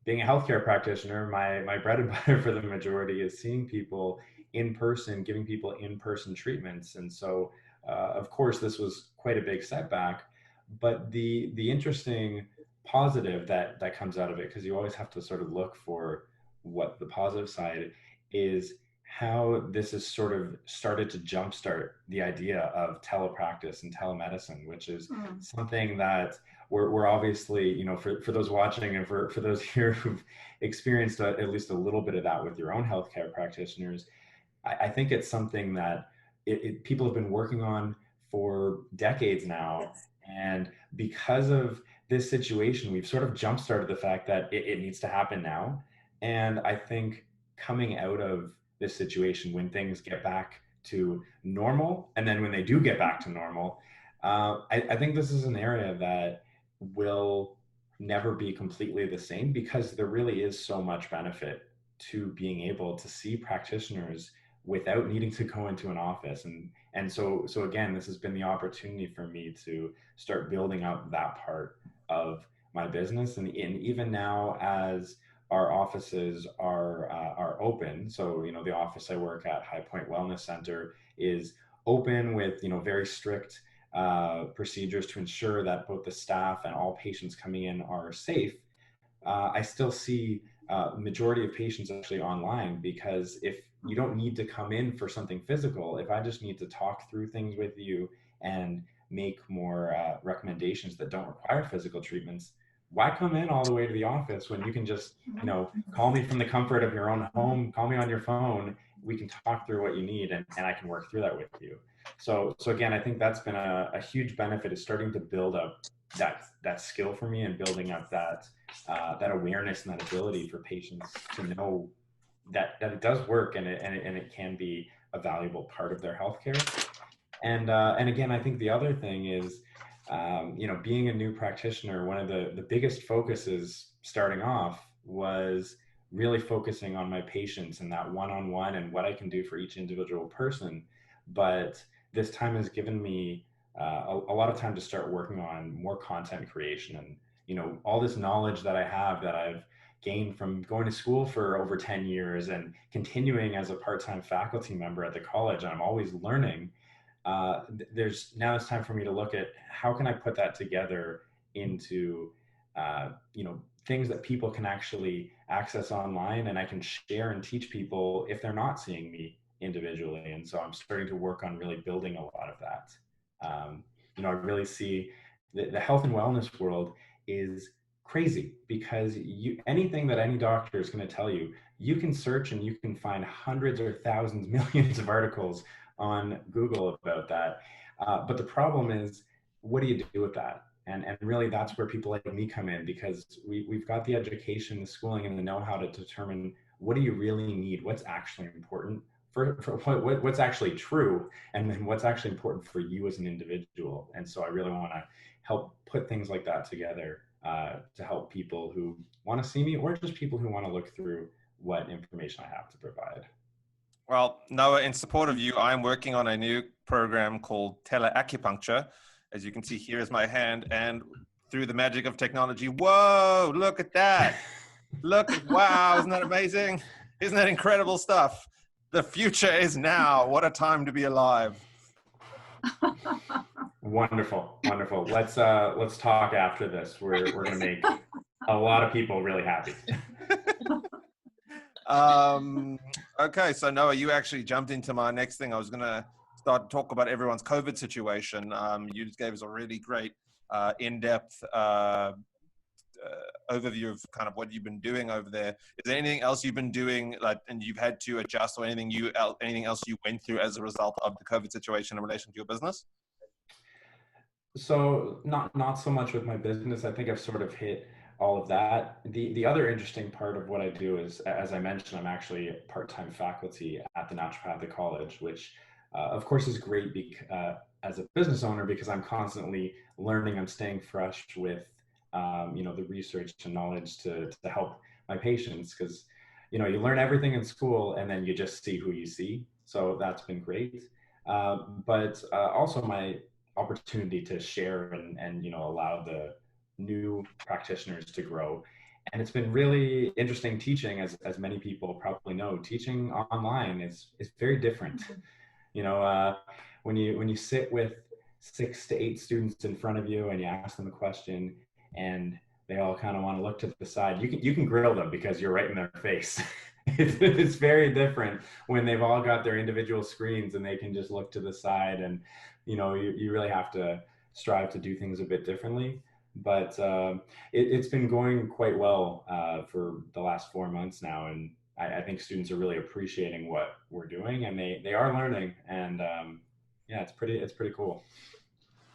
being a healthcare practitioner, my bread and butter for the majority is seeing people in person, giving people in-person treatments. And so, of course, this was quite a big setback, but the interesting positive that comes out of it, because you always have to sort of look for what the positive side is, how this has sort of started to jumpstart the idea of telepractice and telemedicine, which is something that we're obviously, for those watching and for those here who've experienced at least a little bit of that with your own healthcare practitioners, I think it's something that people have been working on for decades now. And because of this situation, we've sort of jump-started the fact that it needs to happen now. And I think coming out of this situation, when things get back to normal, and then when they do get back to normal, I think this is an area that will never be completely the same, because there really is so much benefit to being able to see practitioners without needing to go into an office. And so again, this has been the opportunity for me to start building out that part of my business. And even now, as our offices are open, so the office I work at, High Point Wellness Center, is open with very strict procedures to ensure that both the staff and all patients coming in are safe. I still see majority of patients actually online, because if you don't need to come in for something physical, if I just need to talk through things with you and make more recommendations that don't require physical treatments, why come in all the way to the office when you can just call me from the comfort of your own home, call me on your phone, we can talk through what you need, and I can work through that with you. So again, I think that's been a huge benefit, is starting to build up that skill for me, and building up that awareness and that ability for patients to know that it does work, and it can be a valuable part of their healthcare. And again, I think the other thing is, being a new practitioner, one of the biggest focuses starting off was really focusing on my patients and that one-on-one and what I can do for each individual person. But this time has given me a lot of time to start working on more content creation, and all this knowledge that I have, that I've gained from going to school for over 10 years and continuing as a part-time faculty member at the college, and I'm always learning. Now it's time for me to look at how can I put that together into things that people can actually access online, and I can share and teach people if they're not seeing me individually. And so I'm starting to work on really building a lot of that. I really see the health and wellness world is crazy, because anything that any doctor is going to tell you, you can search and you can find hundreds or thousands, millions of articles on Google about that. But the problem is, what do you do with that? And really, that's where people like me come in, because we've got the education, the schooling, and the know-how to determine what do you really need, what's actually important, for what's actually true, and then what's actually important for you as an individual. And so I really want to help put things like that together to help people who want to see me, or just people who want to look through what information I have to provide. Well, Noah, in support of you, I'm working on a new program called teleacupuncture. As you can see, here is my hand, and through the magic of technology, whoa, look at that. Wow, isn't that amazing? Isn't that incredible stuff? The future is now. What a time to be alive. Wonderful. Let's talk after this. We're going to make a lot of people really happy. Okay, so Noah, you actually jumped into my next thing. I was going to start to talk about everyone's COVID situation. You just gave us a really great in-depth overview of kind of what you've been doing over there. Is there anything else you've been doing, like, and you've had to adjust, or anything else you went through as a result of the COVID situation in relation to your business? So not so much with my business. I think I've sort of hit all of that. The other interesting part of what I do is, as I mentioned, I'm actually part-time faculty at the Naturopathic College, which of course is great as a business owner, because I'm constantly learning. I'm staying fresh with the research and knowledge to help my patients, because you learn everything in school and then you just see who you see. So that's been great. But also my opportunity to share and allow the new practitioners to grow. And it's been really interesting teaching, as many people probably know. Teaching online is very different. When you sit with 6 to 8 students in front of you and you ask them a question and they all kind of want to look to the side, you can grill them because you're right in their face. It's very different when they've all got their individual screens and they can just look to the side, and you really have to strive to do things a bit differently. But it's been going quite well for the last 4 months now, and I think students are really appreciating what we're doing, and they are learning, and it's pretty cool.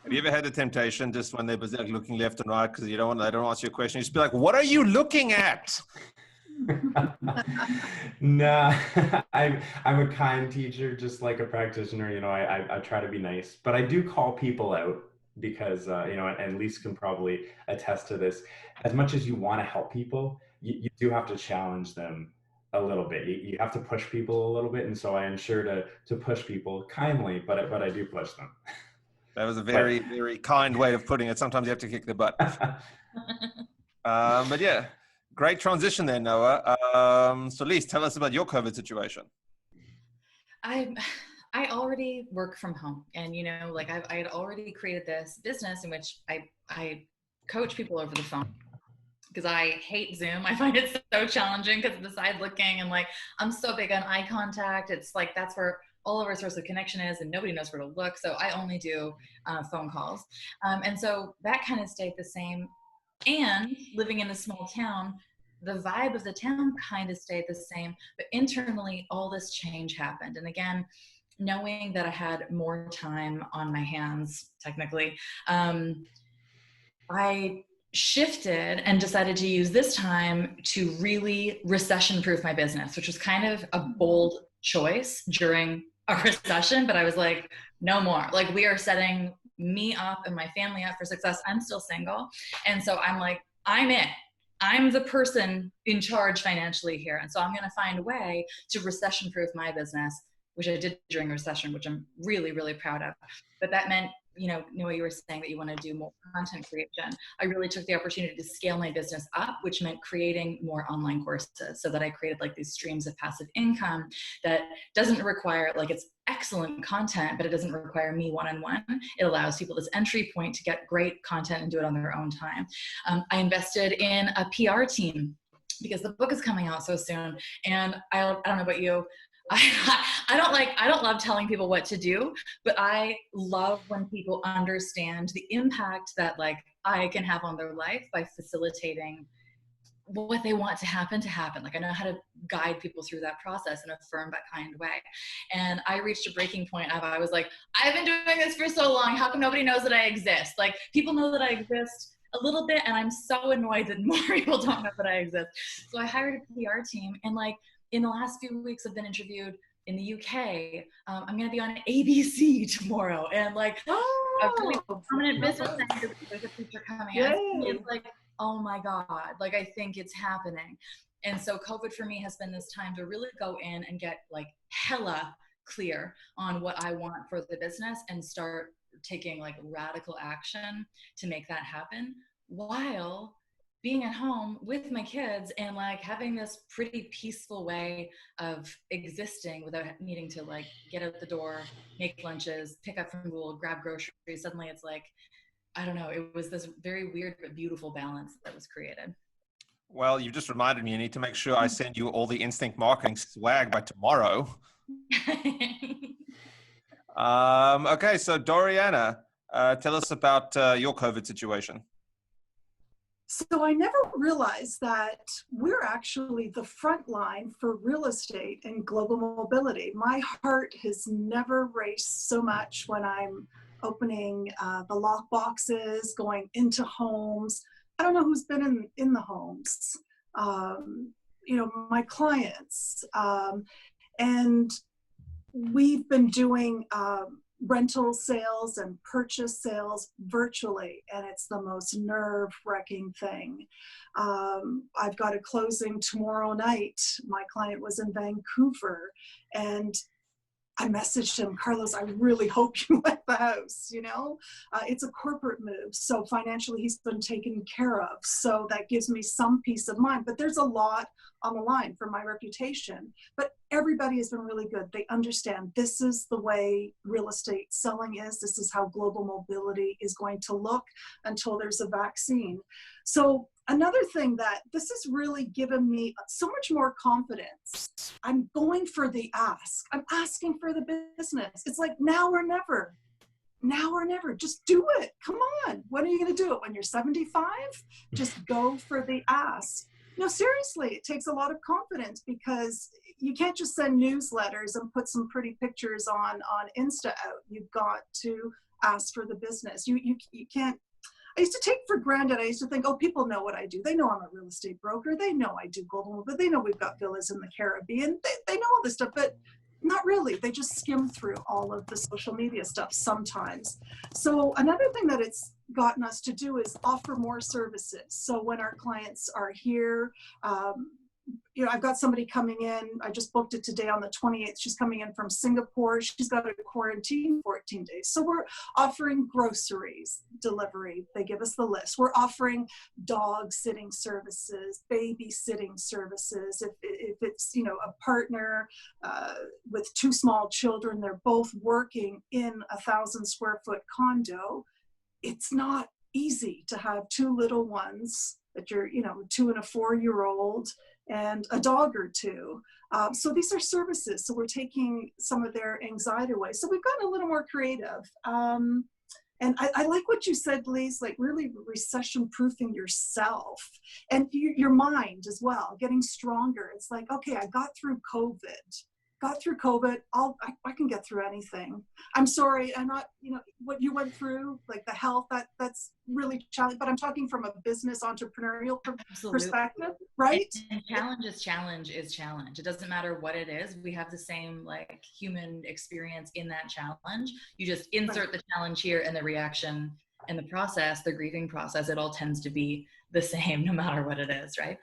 Have you ever had the temptation, just when they're busy looking left and right because they don't ask you a question, you just be like, "What are you looking at?" Nah, I'm a kind teacher, just like a practitioner. I try to be nice, but I do call people out because and Leisse can probably attest to this. As much as you want to help people, you do have to challenge them a little bit. You have to push people a little bit, and so I ensure to push people kindly, but I do push them. That was a very, very kind way of putting it. Sometimes you have to kick the butt. But yeah, great transition there, Noah. So Leisse, tell us about your COVID situation. I already work from home, and I had already created this business in which I coach people over the phone, because I hate Zoom. I find it so challenging because of the side looking, and I'm so big on eye contact. It's like that's where all of our source of connection is, and nobody knows where to look. So I only do phone calls. And so that kind of stayed the same. And living in a small town, the vibe of the town kind of stayed the same, but internally all this change happened. And again, knowing that I had more time on my hands, technically, I shifted and decided to use this time to really recession-proof my business, which was kind of a bold choice during a recession, but I was like, no more. We are setting me up and my family up for success. I'm still single. And so I'm like, I'm it. I'm the person in charge financially here. And so I'm going to find a way to recession-proof my business, which I did during a recession, which I'm really, really proud of. But that meant, Noah, you were saying that you want to do more content creation. I really took the opportunity to scale my business up, which meant creating more online courses, so that I created these streams of passive income that doesn't require, it's excellent content, but it doesn't require me one-on-one. It allows people this entry point to get great content and do it on their own time. I invested in a PR team because the book is coming out so soon. And I don't know about you, I don't love telling people what to do, but I love when people understand the impact that I can have on their life by facilitating what they want to happen. I know how to guide people through that process in a firm but kind way. And I reached a breaking point of, I was like, I've been doing this for so long. How come nobody knows that I exist? People know that I exist a little bit, and I'm so annoyed that more people don't know that I exist. So I hired a PR team, and in the last few weeks, I've been interviewed in the UK. I'm going to be on ABC tomorrow, and a really prominent business center. There's a feature coming out. It's oh my God, I think it's happening. And so COVID for me has been this time to really go in and get hella clear on what I want for the business and start taking radical action to make that happen, while being at home with my kids and having this pretty peaceful way of existing without needing to get out the door, make lunches, pick up from school, grab groceries. Suddenly it's I don't know, it was this very weird but beautiful balance that was created. Well, you just reminded me, I need to make sure I send you all the Instinct Marketing swag by tomorrow. Okay, so Doriana, tell us about your COVID situation. So I never realized that we're actually the front line for real estate and global mobility. My heart has never raced so much when I'm opening the lock boxes, going into homes. I don't know who's been in the homes. You know, my clients. And we've been doing rental sales and purchase sales virtually, and it's the most nerve-wracking thing. I've got a closing tomorrow night. My client was in Vancouver, and I messaged him, Carlos, I really hope you like the house, you know? It's a corporate move, so financially he's been taken care of, so that gives me some peace of mind, but there's a lot on the line for my reputation. But everybody has been really good. They understand this is the way real estate selling is. This is how global mobility is going to look until there's a vaccine. So another thing that this has really given me so much more confidence. I'm going for the ask. I'm asking for the business. It's like now or never. Now or never. Just do it. Come on. When are you going to do it? When you're 75? Just go for the ask. No, seriously, it takes a lot of confidence because you can't just send newsletters and put some pretty pictures on Insta out. You've got to ask for the business. You can't. I used to take for granted. I used to think, oh, people know what I do. They know I'm a real estate broker. They know I do global, but they know we've got villas in the Caribbean. They know all this stuff, but not really. They just skim through all of the social media stuff sometimes. So another thing that it's gotten us to do is offer more services. So when our clients are here, you know, I've got somebody coming in. I just booked it today on the 28th. She's coming in from Singapore. She's got to quarantine 14 days. So we're offering groceries delivery. They give us the list. We're offering dog sitting services, babysitting services. If it's, you know, a partner with two small children, they're both working in a 1,000 square foot condo. It's not easy to have two little ones that you're, you know, 2 and a 4-year-old and a dog or two. So these are services. So we're taking some of their anxiety away. So we've gotten a little more creative. And I like what you said, Leisse, like really recession-proofing yourself and your mind as well, getting stronger. It's like, okay, I got through COVID. I can get through anything. I'm sorry, I'm not, you know, what you went through, like the health, that's really challenging, but I'm talking from a business entrepreneurial perspective, right? And challenge is challenge. It doesn't matter what it is. We have the same like human experience in that challenge. You just insert the challenge here and the reaction and the process, the grieving process, it all tends to be the same no matter what it is, right?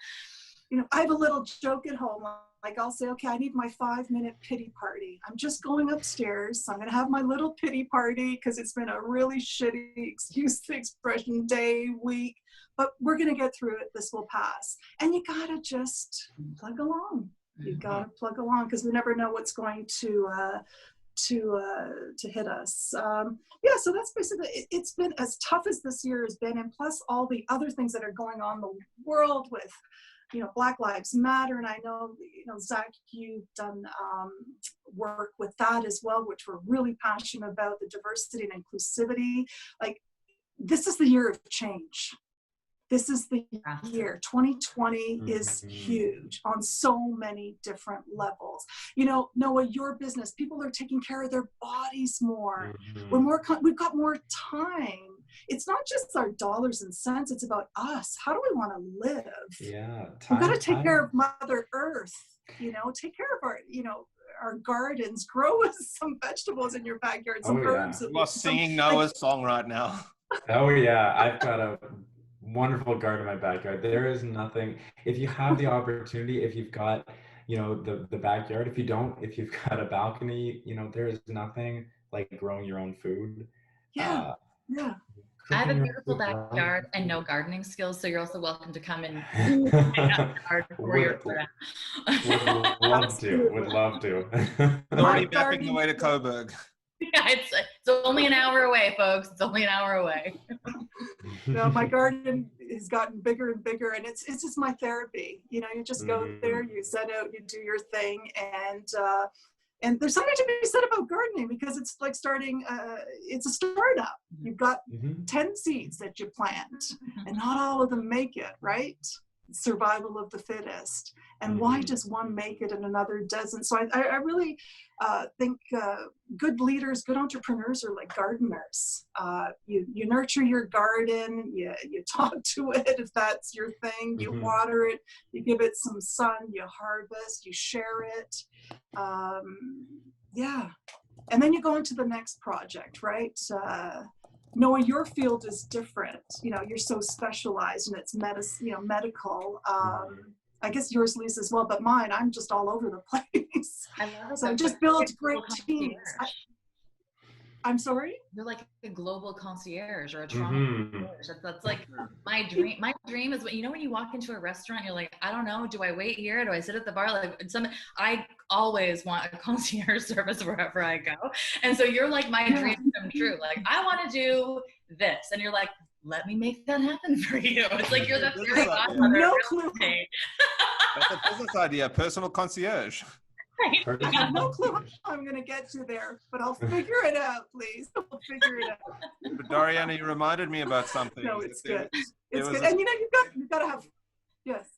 You know, I have a little joke at home. Like I'll say, okay, I need my 5-minute pity party. I'm just going upstairs. So I'm going to have my little pity party because it's been a really shitty, excuse the expression, day, week. But we're going to get through it. This will pass. And you got to just plug along. You got to plug along because we never know what's going to hit us. Yeah, so that's basically, it's been as tough as this year has been. And plus all the other things that are going on in the world with, you know, Black Lives Matter. And I know, you know, Zach, you've done work with that as well, which we're really passionate about, the diversity and inclusivity. Like, this is the year of change. This is the year. 2020 is huge on so many different levels. You know, Noah, your business, people are taking care of their bodies more. We've got more time. It's not just our dollars and cents. It's about us. How do we want to live? Yeah. We've got to take care of Mother Earth, you know, take care of our, you know, our gardens, grow some vegetables in your backyard, some herbs. You are singing Noah's song right now. Oh yeah, I've got a wonderful garden in my backyard. There is nothing, if you have the opportunity, if you've got, you know, the backyard, if you've got a balcony, you know, there is nothing like growing your own food. Yeah. I have a beautiful backyard and no gardening skills, so you're also welcome to come and would love to. Already mapping the way to Coburg. Yeah, it's only an hour away, folks. It's only an hour away. No, my garden has gotten bigger and bigger, and it's just my therapy. You know, you just go there, you set out, you do your thing, and And there's something to be said about gardening because it's like starting, it's a startup. You've got 10 seeds that you plant and not all of them make it, right? Survival of the fittest. And why does one make it and another doesn't? So I really think good leaders, good entrepreneurs are like gardeners. You nurture your garden, you talk to it if that's your thing, you water it, you give it some sun, you harvest, you share it. Yeah. And then you go into the next project, right? Noah, your field is different. You know, you're so specialized and it's medical. I guess yours, Leisse, as well, but mine, I'm just all over the place. I love it. So I just built great teams. I'm sorry? You're like a global concierge or a trauma concierge. That's like my dream. My dream is when you walk into a restaurant, you're like, I don't know, do I wait here? Do I sit at the bar? Like I always want a concierge service wherever I go. And so you're like my dream come true. Like, I want to do this. And you're like, let me make that happen for you. It's like you're the fairy godmother. No clue. That's a business idea, personal concierge. Right. I have no clue how I'm going to get to there, but I'll figure it out, please. I'll figure it out. But Doriana, you reminded me about something. No, it's good. It's good. And you know, you've got to have, yes.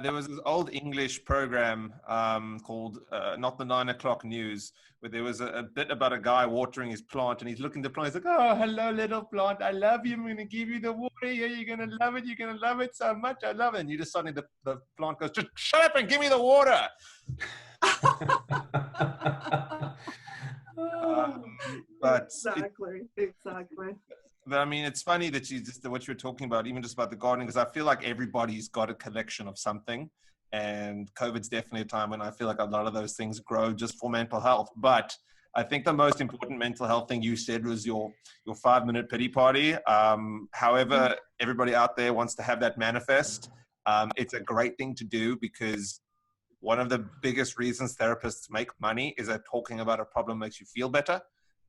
There was this old English program called Not the 9 O'Clock News, where there was a bit about a guy watering his plant, and he's looking at the plant. He's like, "Oh, hello, little plant. I love you. I'm going to give you the water here. You're going to love it. You're going to love it so much. I love it." And you just suddenly, the plant goes, "Just shut up and give me the water." But exactly. But I mean, it's funny that what you were talking about, even just about the gardening, because I feel like everybody's got a collection of something, and COVID's definitely a time when I feel like a lot of those things grow just for mental health. But I think the most important mental health thing you said was your 5-minute pity party. However, everybody out there wants to have that manifest. It's a great thing to do because one of the biggest reasons therapists make money is that talking about a problem makes you feel better.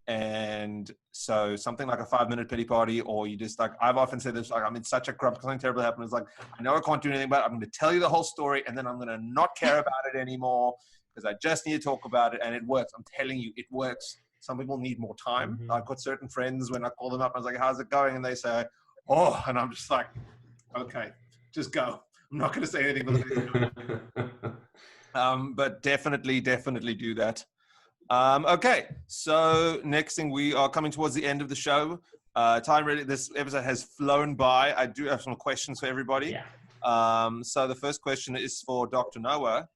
And so something like a 5-minute pity party, or you just like, I've often said this, like, I'm in such a crap, something terrible happened. It's like, I know I can't do anything about it. I'm going to tell you the whole story, and then I'm going to not care about it anymore because I just need to talk about it. And it works. I'm telling you, it works. Some people need more time. I've got certain friends, when I call them up, I was like, how's it going? And they say, oh, and I'm just like, okay, just go. I'm not going to say anything. But definitely do that. Okay, so next thing, we are coming towards the end of the show. Time really, this episode has flown by. I do have some questions for everybody. So the first question is for Dr. Noah.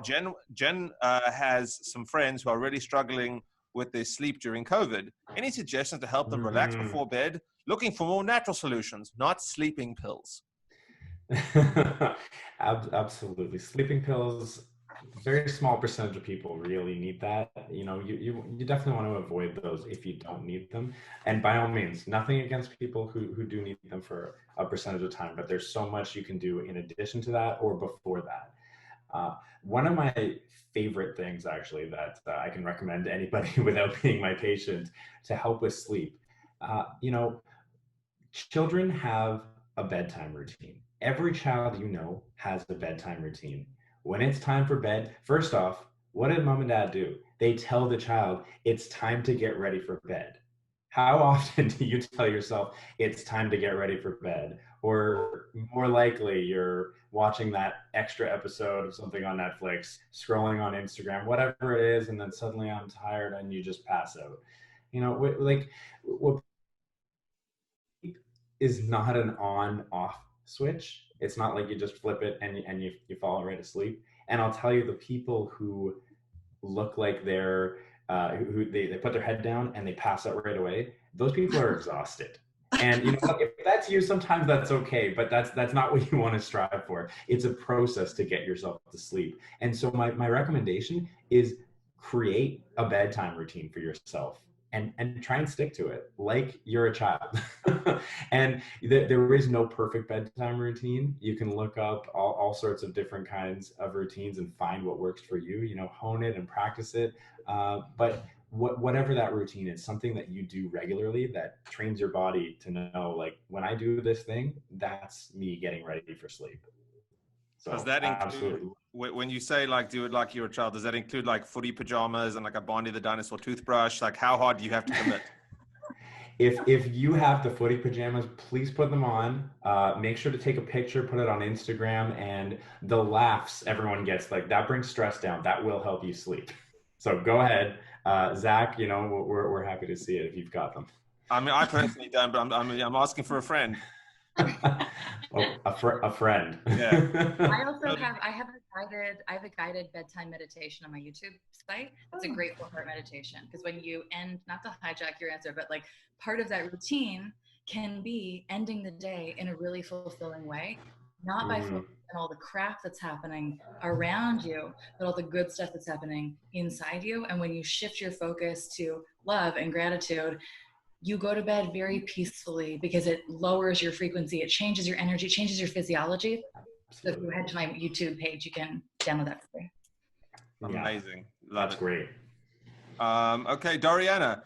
Jen has some friends who are really struggling with their sleep during COVID. Any suggestions to help them relax before bed? Looking for more natural solutions, not sleeping pills. Absolutely. Sleeping pills, very small percentage of people really need that. You know, you definitely want to avoid those if you don't need them. And by all means, nothing against people who do need them for a percentage of time, but there's so much you can do in addition to that or before that. One of my favorite things actually that I can recommend to anybody without being my patient to help with sleep, you know, children have a bedtime routine. Every child you know has a bedtime routine. When it's time for bed, first off, what did mom and dad do? They tell the child it's time to get ready for bed. How often do you tell yourself it's time to get ready for bed? Or more likely you're watching that extra episode of something on Netflix, scrolling on Instagram, whatever it is, and then suddenly I'm tired and you just pass out. You know, what is not an on-off switch. It's not like you just flip it and you fall right asleep. And I'll tell you, the people who look like they're who they put their head down and they pass out right away, those people are exhausted. And you know what, if that's you, sometimes that's okay, but that's not what you want to strive for. It's a process to get yourself to sleep. And so my recommendation is create a bedtime routine for yourself. And try and stick to it like you're a child. And there is no perfect bedtime routine. You can look up all sorts of different kinds of routines and find what works for you, you know, hone it and practice it. But whatever that routine is, something that you do regularly that trains your body to know, like, when I do this thing, that's me getting ready for sleep. So Does that include, absolutely. when you say like do it like you're a child, does that include like footy pajamas and like a Barney the dinosaur toothbrush? Like how hard do you have to commit? If you have the footy pajamas, please put them on. Make sure to take a picture, put it on Instagram, and the laughs everyone gets, like that brings stress down. That will help you sleep. So go ahead, Zach. You know we're happy to see it if you've got them. I mean, I personally don't, but I'm asking for a friend. Oh, a friend. Yeah. I have a guided bedtime meditation on my YouTube site. It's a great 4-part meditation, because when you end, not to hijack your answer, but like part of that routine can be ending the day in a really fulfilling way, not by focusing on all the crap that's happening around you, but all the good stuff that's happening inside you. And when you shift your focus to love and gratitude, you go to bed very peacefully, because it lowers your frequency, it changes your energy, it changes your physiology. So if you head to my YouTube page, you can download that for free. Amazing. That's great. Okay, Doriana.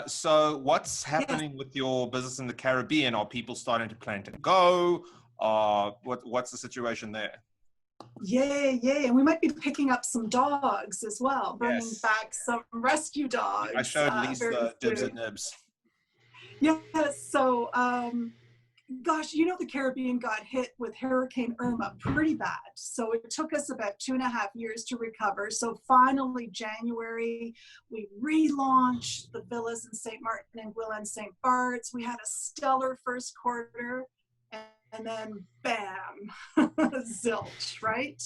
So what's happening with your business in the Caribbean? Are people starting to plan to go? What's the situation there? Yay. And we might be picking up some dogs as well, bringing back some rescue dogs. I showed Leisse the dibs and nibs. Yeah, so gosh, the Caribbean got hit with Hurricane Irma pretty bad. So it took us about 2.5 years to recover. So finally, January, we relaunched the villas in St. Martin and Gwilla and St. Bart's. We had a stellar first quarter, and then bam, zilch, right?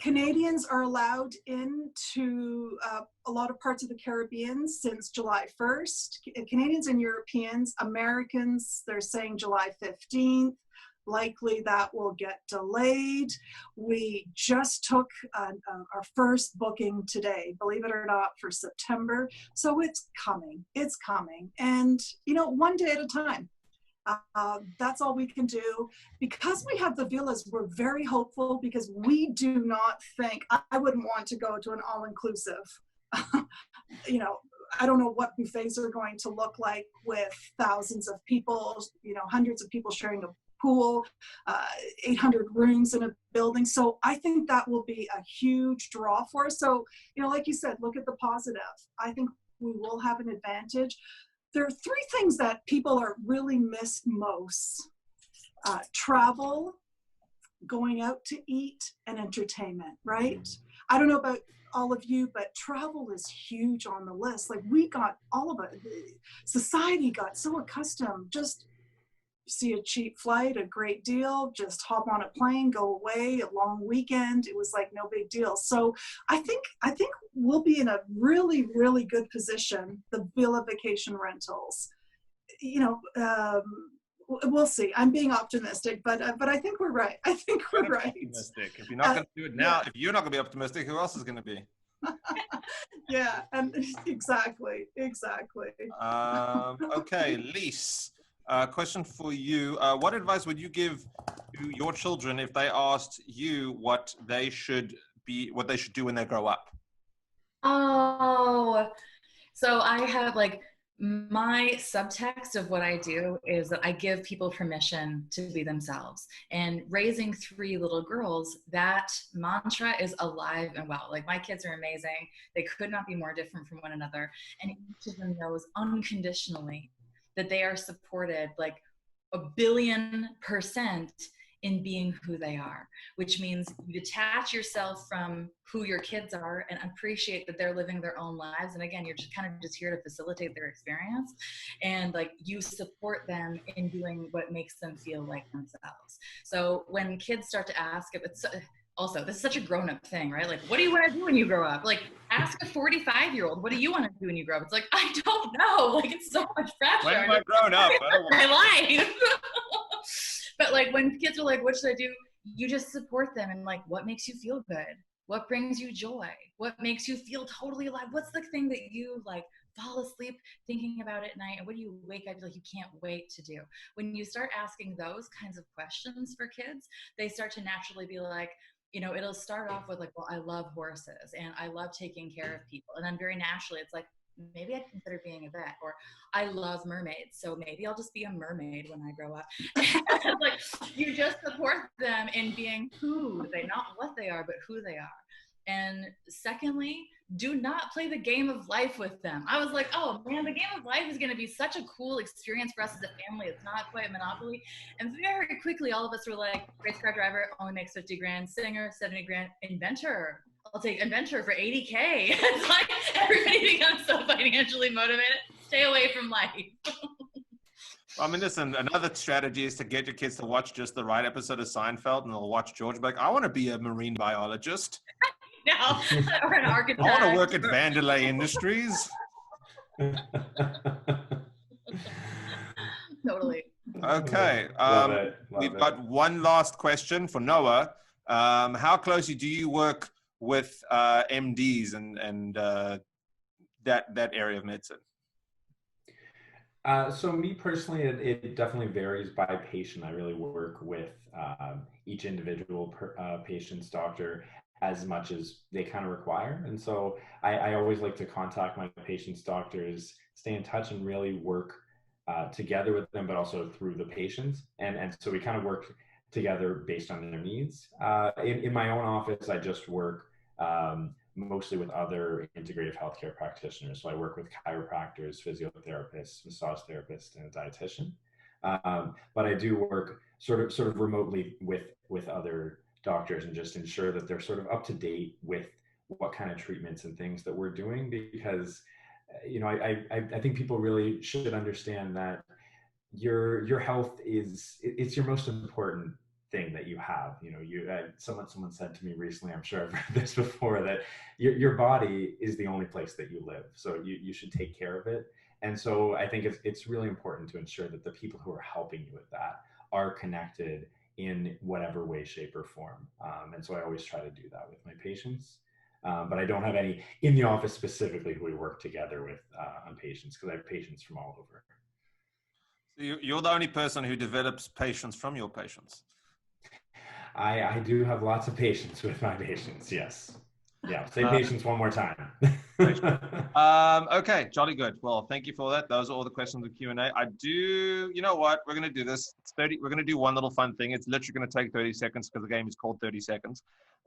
Canadians are allowed into a lot of parts of the Caribbean since July 1st. Canadians and Europeans, Americans, they're saying July 15th. Likely that will get delayed. We just took our first booking today, believe it or not, for September. So it's coming. And, one day at a time. That's all we can do. Because we have the villas, we're very hopeful, because we do not think, I wouldn't want to go to an all-inclusive. I don't know what buffets are going to look like with thousands of people, hundreds of people sharing a pool, 800 rooms in a building. So I think that will be a huge draw for us. So, like you said, look at the positive. I think we will have an advantage. There are 3 things that people are really missed most: travel, going out to eat, and entertainment, right? I don't know about all of you, but travel is huge on the list. Like we got all of it. Society got so accustomed, just see a cheap flight, a great deal, just hop on a plane, go away, a long weekend. It was like no big deal. So I think we'll be in a really, really good position, the villa vacation rentals. We'll see. I'm being optimistic, but I think we're right. I think we're right. Optimistic. If you're not going to do it now, if you're not going to be optimistic, who else is going to be? Yeah, and exactly. Okay, Leisse. Question for you. What advice would you give to your children if they asked you what they should do when they grow up? Oh, so I have my subtext of what I do is that I give people permission to be themselves. And raising 3 little girls, that mantra is alive and well. Like my kids are amazing. They could not be more different from one another. And each of them knows unconditionally that they are supported 1,000,000,000% in being who they are, which means you detach yourself from who your kids are and appreciate that they're living their own lives. And again, you're just here to facilitate their experience, and you support them in doing what makes them feel like themselves. So when kids start to ask, if it's also, this is such a grown-up thing, right? What do you want to do when you grow up? Ask a 45-year-old, what do you want to do when you grow up? It's I don't know. It's so much pressure. When am I grown up? My life. But when kids are what should I do? You just support them and what makes you feel good? What brings you joy? What makes you feel totally alive? What's the thing that you fall asleep thinking about at night? And what do you wake up you can't wait to do? When you start asking those kinds of questions for kids, they start to naturally be it'll start off with well, I love horses and I love taking care of people. And then very naturally it's maybe I'd consider being a vet, or I love mermaids, so maybe I'll just be a mermaid when I grow up. Like, you just support them in being who they, not what they are, but who they are. And secondly, do not play the game of life with them. I was like, oh man, the game of life is going to be such a cool experience for us as a family. It's not quite Monopoly. And very quickly, all of us were like, race car driver only makes 50 grand, singer, 70 grand, inventor. I'll take inventor for 80K. It's like everybody becomes so financially motivated. Stay away from life. I mean, listen, another strategy is to get your kids to watch just the right episode of Seinfeld, and they'll watch George and be like, I want to be a marine biologist. No, or an architect. I want to work at Vandelay Industries. Totally. Okay. We've got one last question for Noah. How closely do you work with MDs and that area of medicine? So me personally, it definitely varies by patient. I really work with each individual patient's doctor as much as they kind of require. And so I always like to contact my patient's doctors, stay in touch, and really work together with them, but also through the patients. And so we kind of work together based on their needs. In my own office, I just work mostly with other integrative healthcare practitioners. So I work with chiropractors, physiotherapists, massage therapists, and a dietitian. But I do work sort of remotely with other doctors and just ensure that they're sort of up to date with what kind of treatments and things that we're doing, because I think people really should understand that your health it's your most important thing that you have. Someone said to me recently, I'm sure I've heard this before, that your body is the only place that you live, so you should take care of it. And so I think it's really important to ensure that the people who are helping you with that are connected in whatever way, shape, or form. And so I always try to do that with my patients. But I don't have any in the office specifically who we work together with on patients, because I have patients from all over. So you're the only person who develops patients from your patients. I do have lots of patience with my patients, yes. Yeah, say patience one more time. Okay, jolly good. Well, thank you for that. Those are all the questions of Q&A. You know what? We're going to do this. We're going to do one little fun thing. It's literally going to take 30 seconds because the game is called 30 seconds.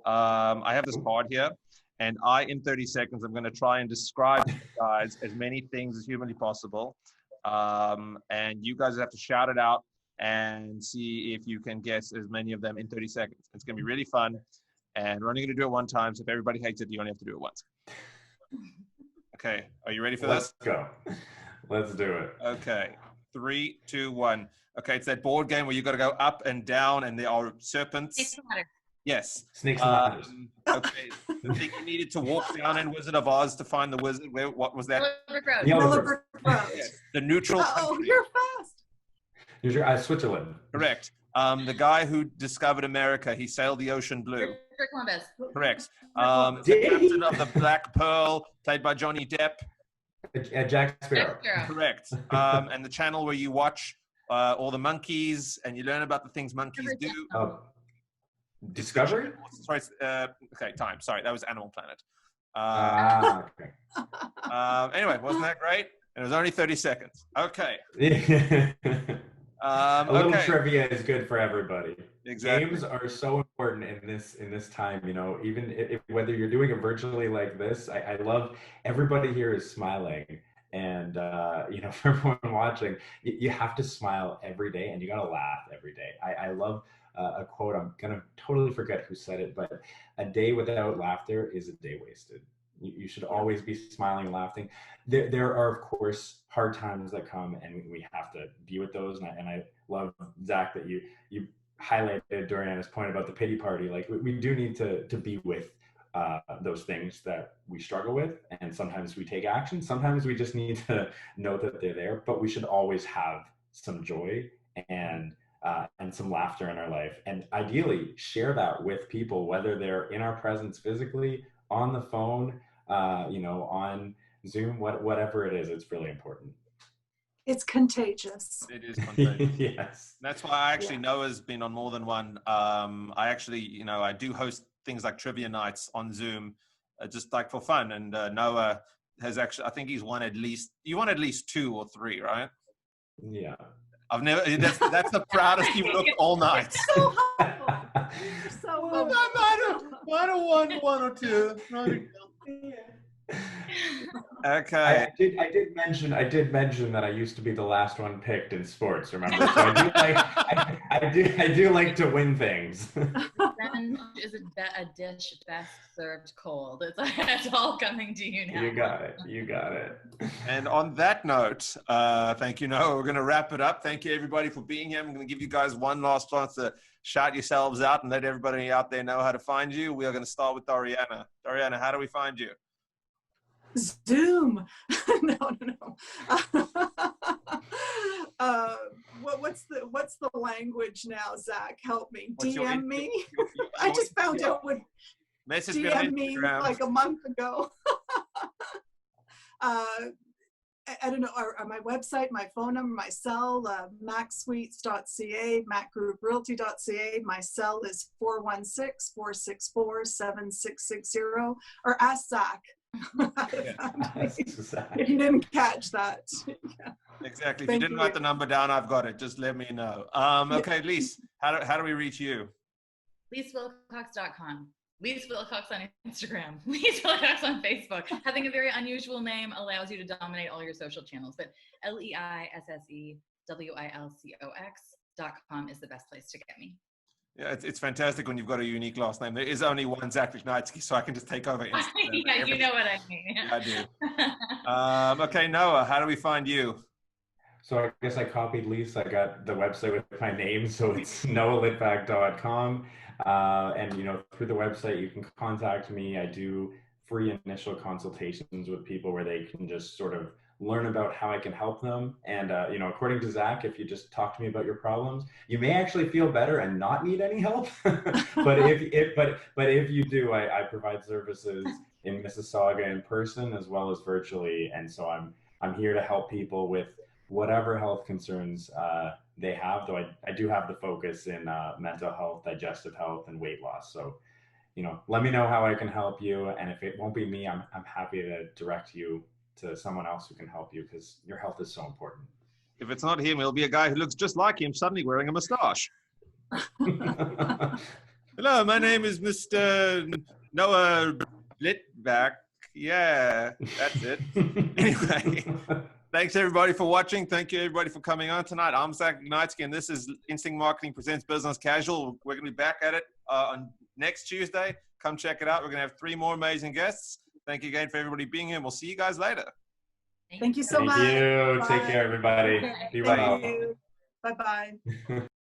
I have this card here, and in 30 seconds, I'm going to try and describe to you guys as many things as humanly possible. And you guys have to shout it out and see if you can guess as many of them in 30 seconds. It's going to be really fun. And we're only going to do it one time. So if everybody hates it, you only have to do it once. Okay. Are you ready for this? Let's go. Let's do it. Okay. 3, 2, 1. Okay. It's that board game where you got to go up and down and there are serpents. Snakes and ladders. Yes. Snakes and ladders. Okay. I think you needed to walk down in Wizard of Oz to find the wizard. What was that? Yellow Brick Road. Yes. The neutral Oh, country. you're fast. Switzerland. Correct. The guy who discovered America, he sailed the ocean blue. Christopher Columbus. Correct. The captain of the Black Pearl, played by Johnny Depp. Jack Sparrow. Correct. And the channel where you watch all the monkeys and you learn about the things monkeys do. Discovery? Sorry. Okay, time. Sorry, that was Animal Planet. Okay. Anyway, wasn't that great? And it was only 30 seconds. Okay. A little trivia is good for everybody. Exactly. Games are so important in this time. Even if whether you're doing it virtually like this, I love everybody here is smiling, and for everyone watching, you have to smile every day, and you gotta laugh every day. I love a quote. I'm gonna totally forget who said it, but a day without laughter is a day wasted. You should always be smiling and laughing. There are, of course, hard times that come, and we have to be with those. And I love, Zach, that you highlighted Doriana's point about the pity party. Like, we do need to be with those things that we struggle with, and sometimes we take action. Sometimes we just need to know that they're there, but we should always have some joy and some laughter in our life. And ideally, share that with people, whether they're in our presence physically, on the phone, on Zoom, whatever it is. It's really important. It's contagious. It is contagious. Yes. That's why Noah's been on more than one. I do host things like trivia nights on Zoom, just like for fun. And Noah has actually, I think he's won you won at least 2 or 3, right? Yeah. I've never, that's the proudest you've looked all night. So humble. You're so humble. I might have won 1 or 2. Okay. I did mention that I used to be the last one picked in sports, remember? So I do like to win things. Revenge is a dish best served cold. It's all coming to you now. You got it. And on that note, thank you, Noah. We're going to wrap it up. Thank you, everybody, for being here. I'm going to give you guys one last chance to shout yourselves out and let everybody out there know how to find you. We are going to start with Doriana. Doriana, how do we find you? Zoom. No. What's the language now, Zach? Help me. DM me. I just found out what DM me like a month ago. I don't know, or my website, my phone number, my cell, macsweets.ca, macgrouprealty.ca. My cell is 416-464-7660, or ask Zach. If you didn't catch that. Yeah. Exactly. If you didn't write the number down, I've got it. Just let me know. Okay, Leisse, how do we reach you? LeisseWilcox.com. Leisse Wilcox on Instagram. Leisse Wilcox on Facebook. Having a very unusual name allows you to dominate all your social channels, but LeisseWilcox.com is the best place to get me. Yeah, it's fantastic when you've got a unique last name. There is only one Zach Litvak, so I can just take over Instagram. Yeah, you know what I mean. I do. Okay, Noah, how do we find you? So I guess I copied Leisse. I got the website with my name, so it's noahlitvak.com. And through the website, you can contact me. I do free initial consultations with people where they can just sort of learn about how I can help them. And, according to Zach, if you just talk to me about your problems, you may actually feel better and not need any help. but if you do, I provide services in Mississauga in person as well as virtually. And so I'm here to help people with whatever health concerns they have, though I do have the focus in mental health, digestive health, and weight loss. So, let me know how I can help you. And if it won't be me, I'm happy to direct you to someone else who can help you, because your health is so important. If it's not him, it'll be a guy who looks just like him, suddenly wearing a mustache. Hello, my name is Mr. Noah Litvak. Yeah, that's it. Anyway, thanks everybody for watching. Thank you everybody for coming on tonight. I'm Zach Litvak, and this is Instinct Marketing Presents Business Casual. We're going to be back at it on next Tuesday. Come check it out. We're going to have 3 more amazing guests. Thank you again for everybody being here. We'll see you guys later. Thank you so much. Thank you. Bye. Take care, everybody. Be well. Bye-bye.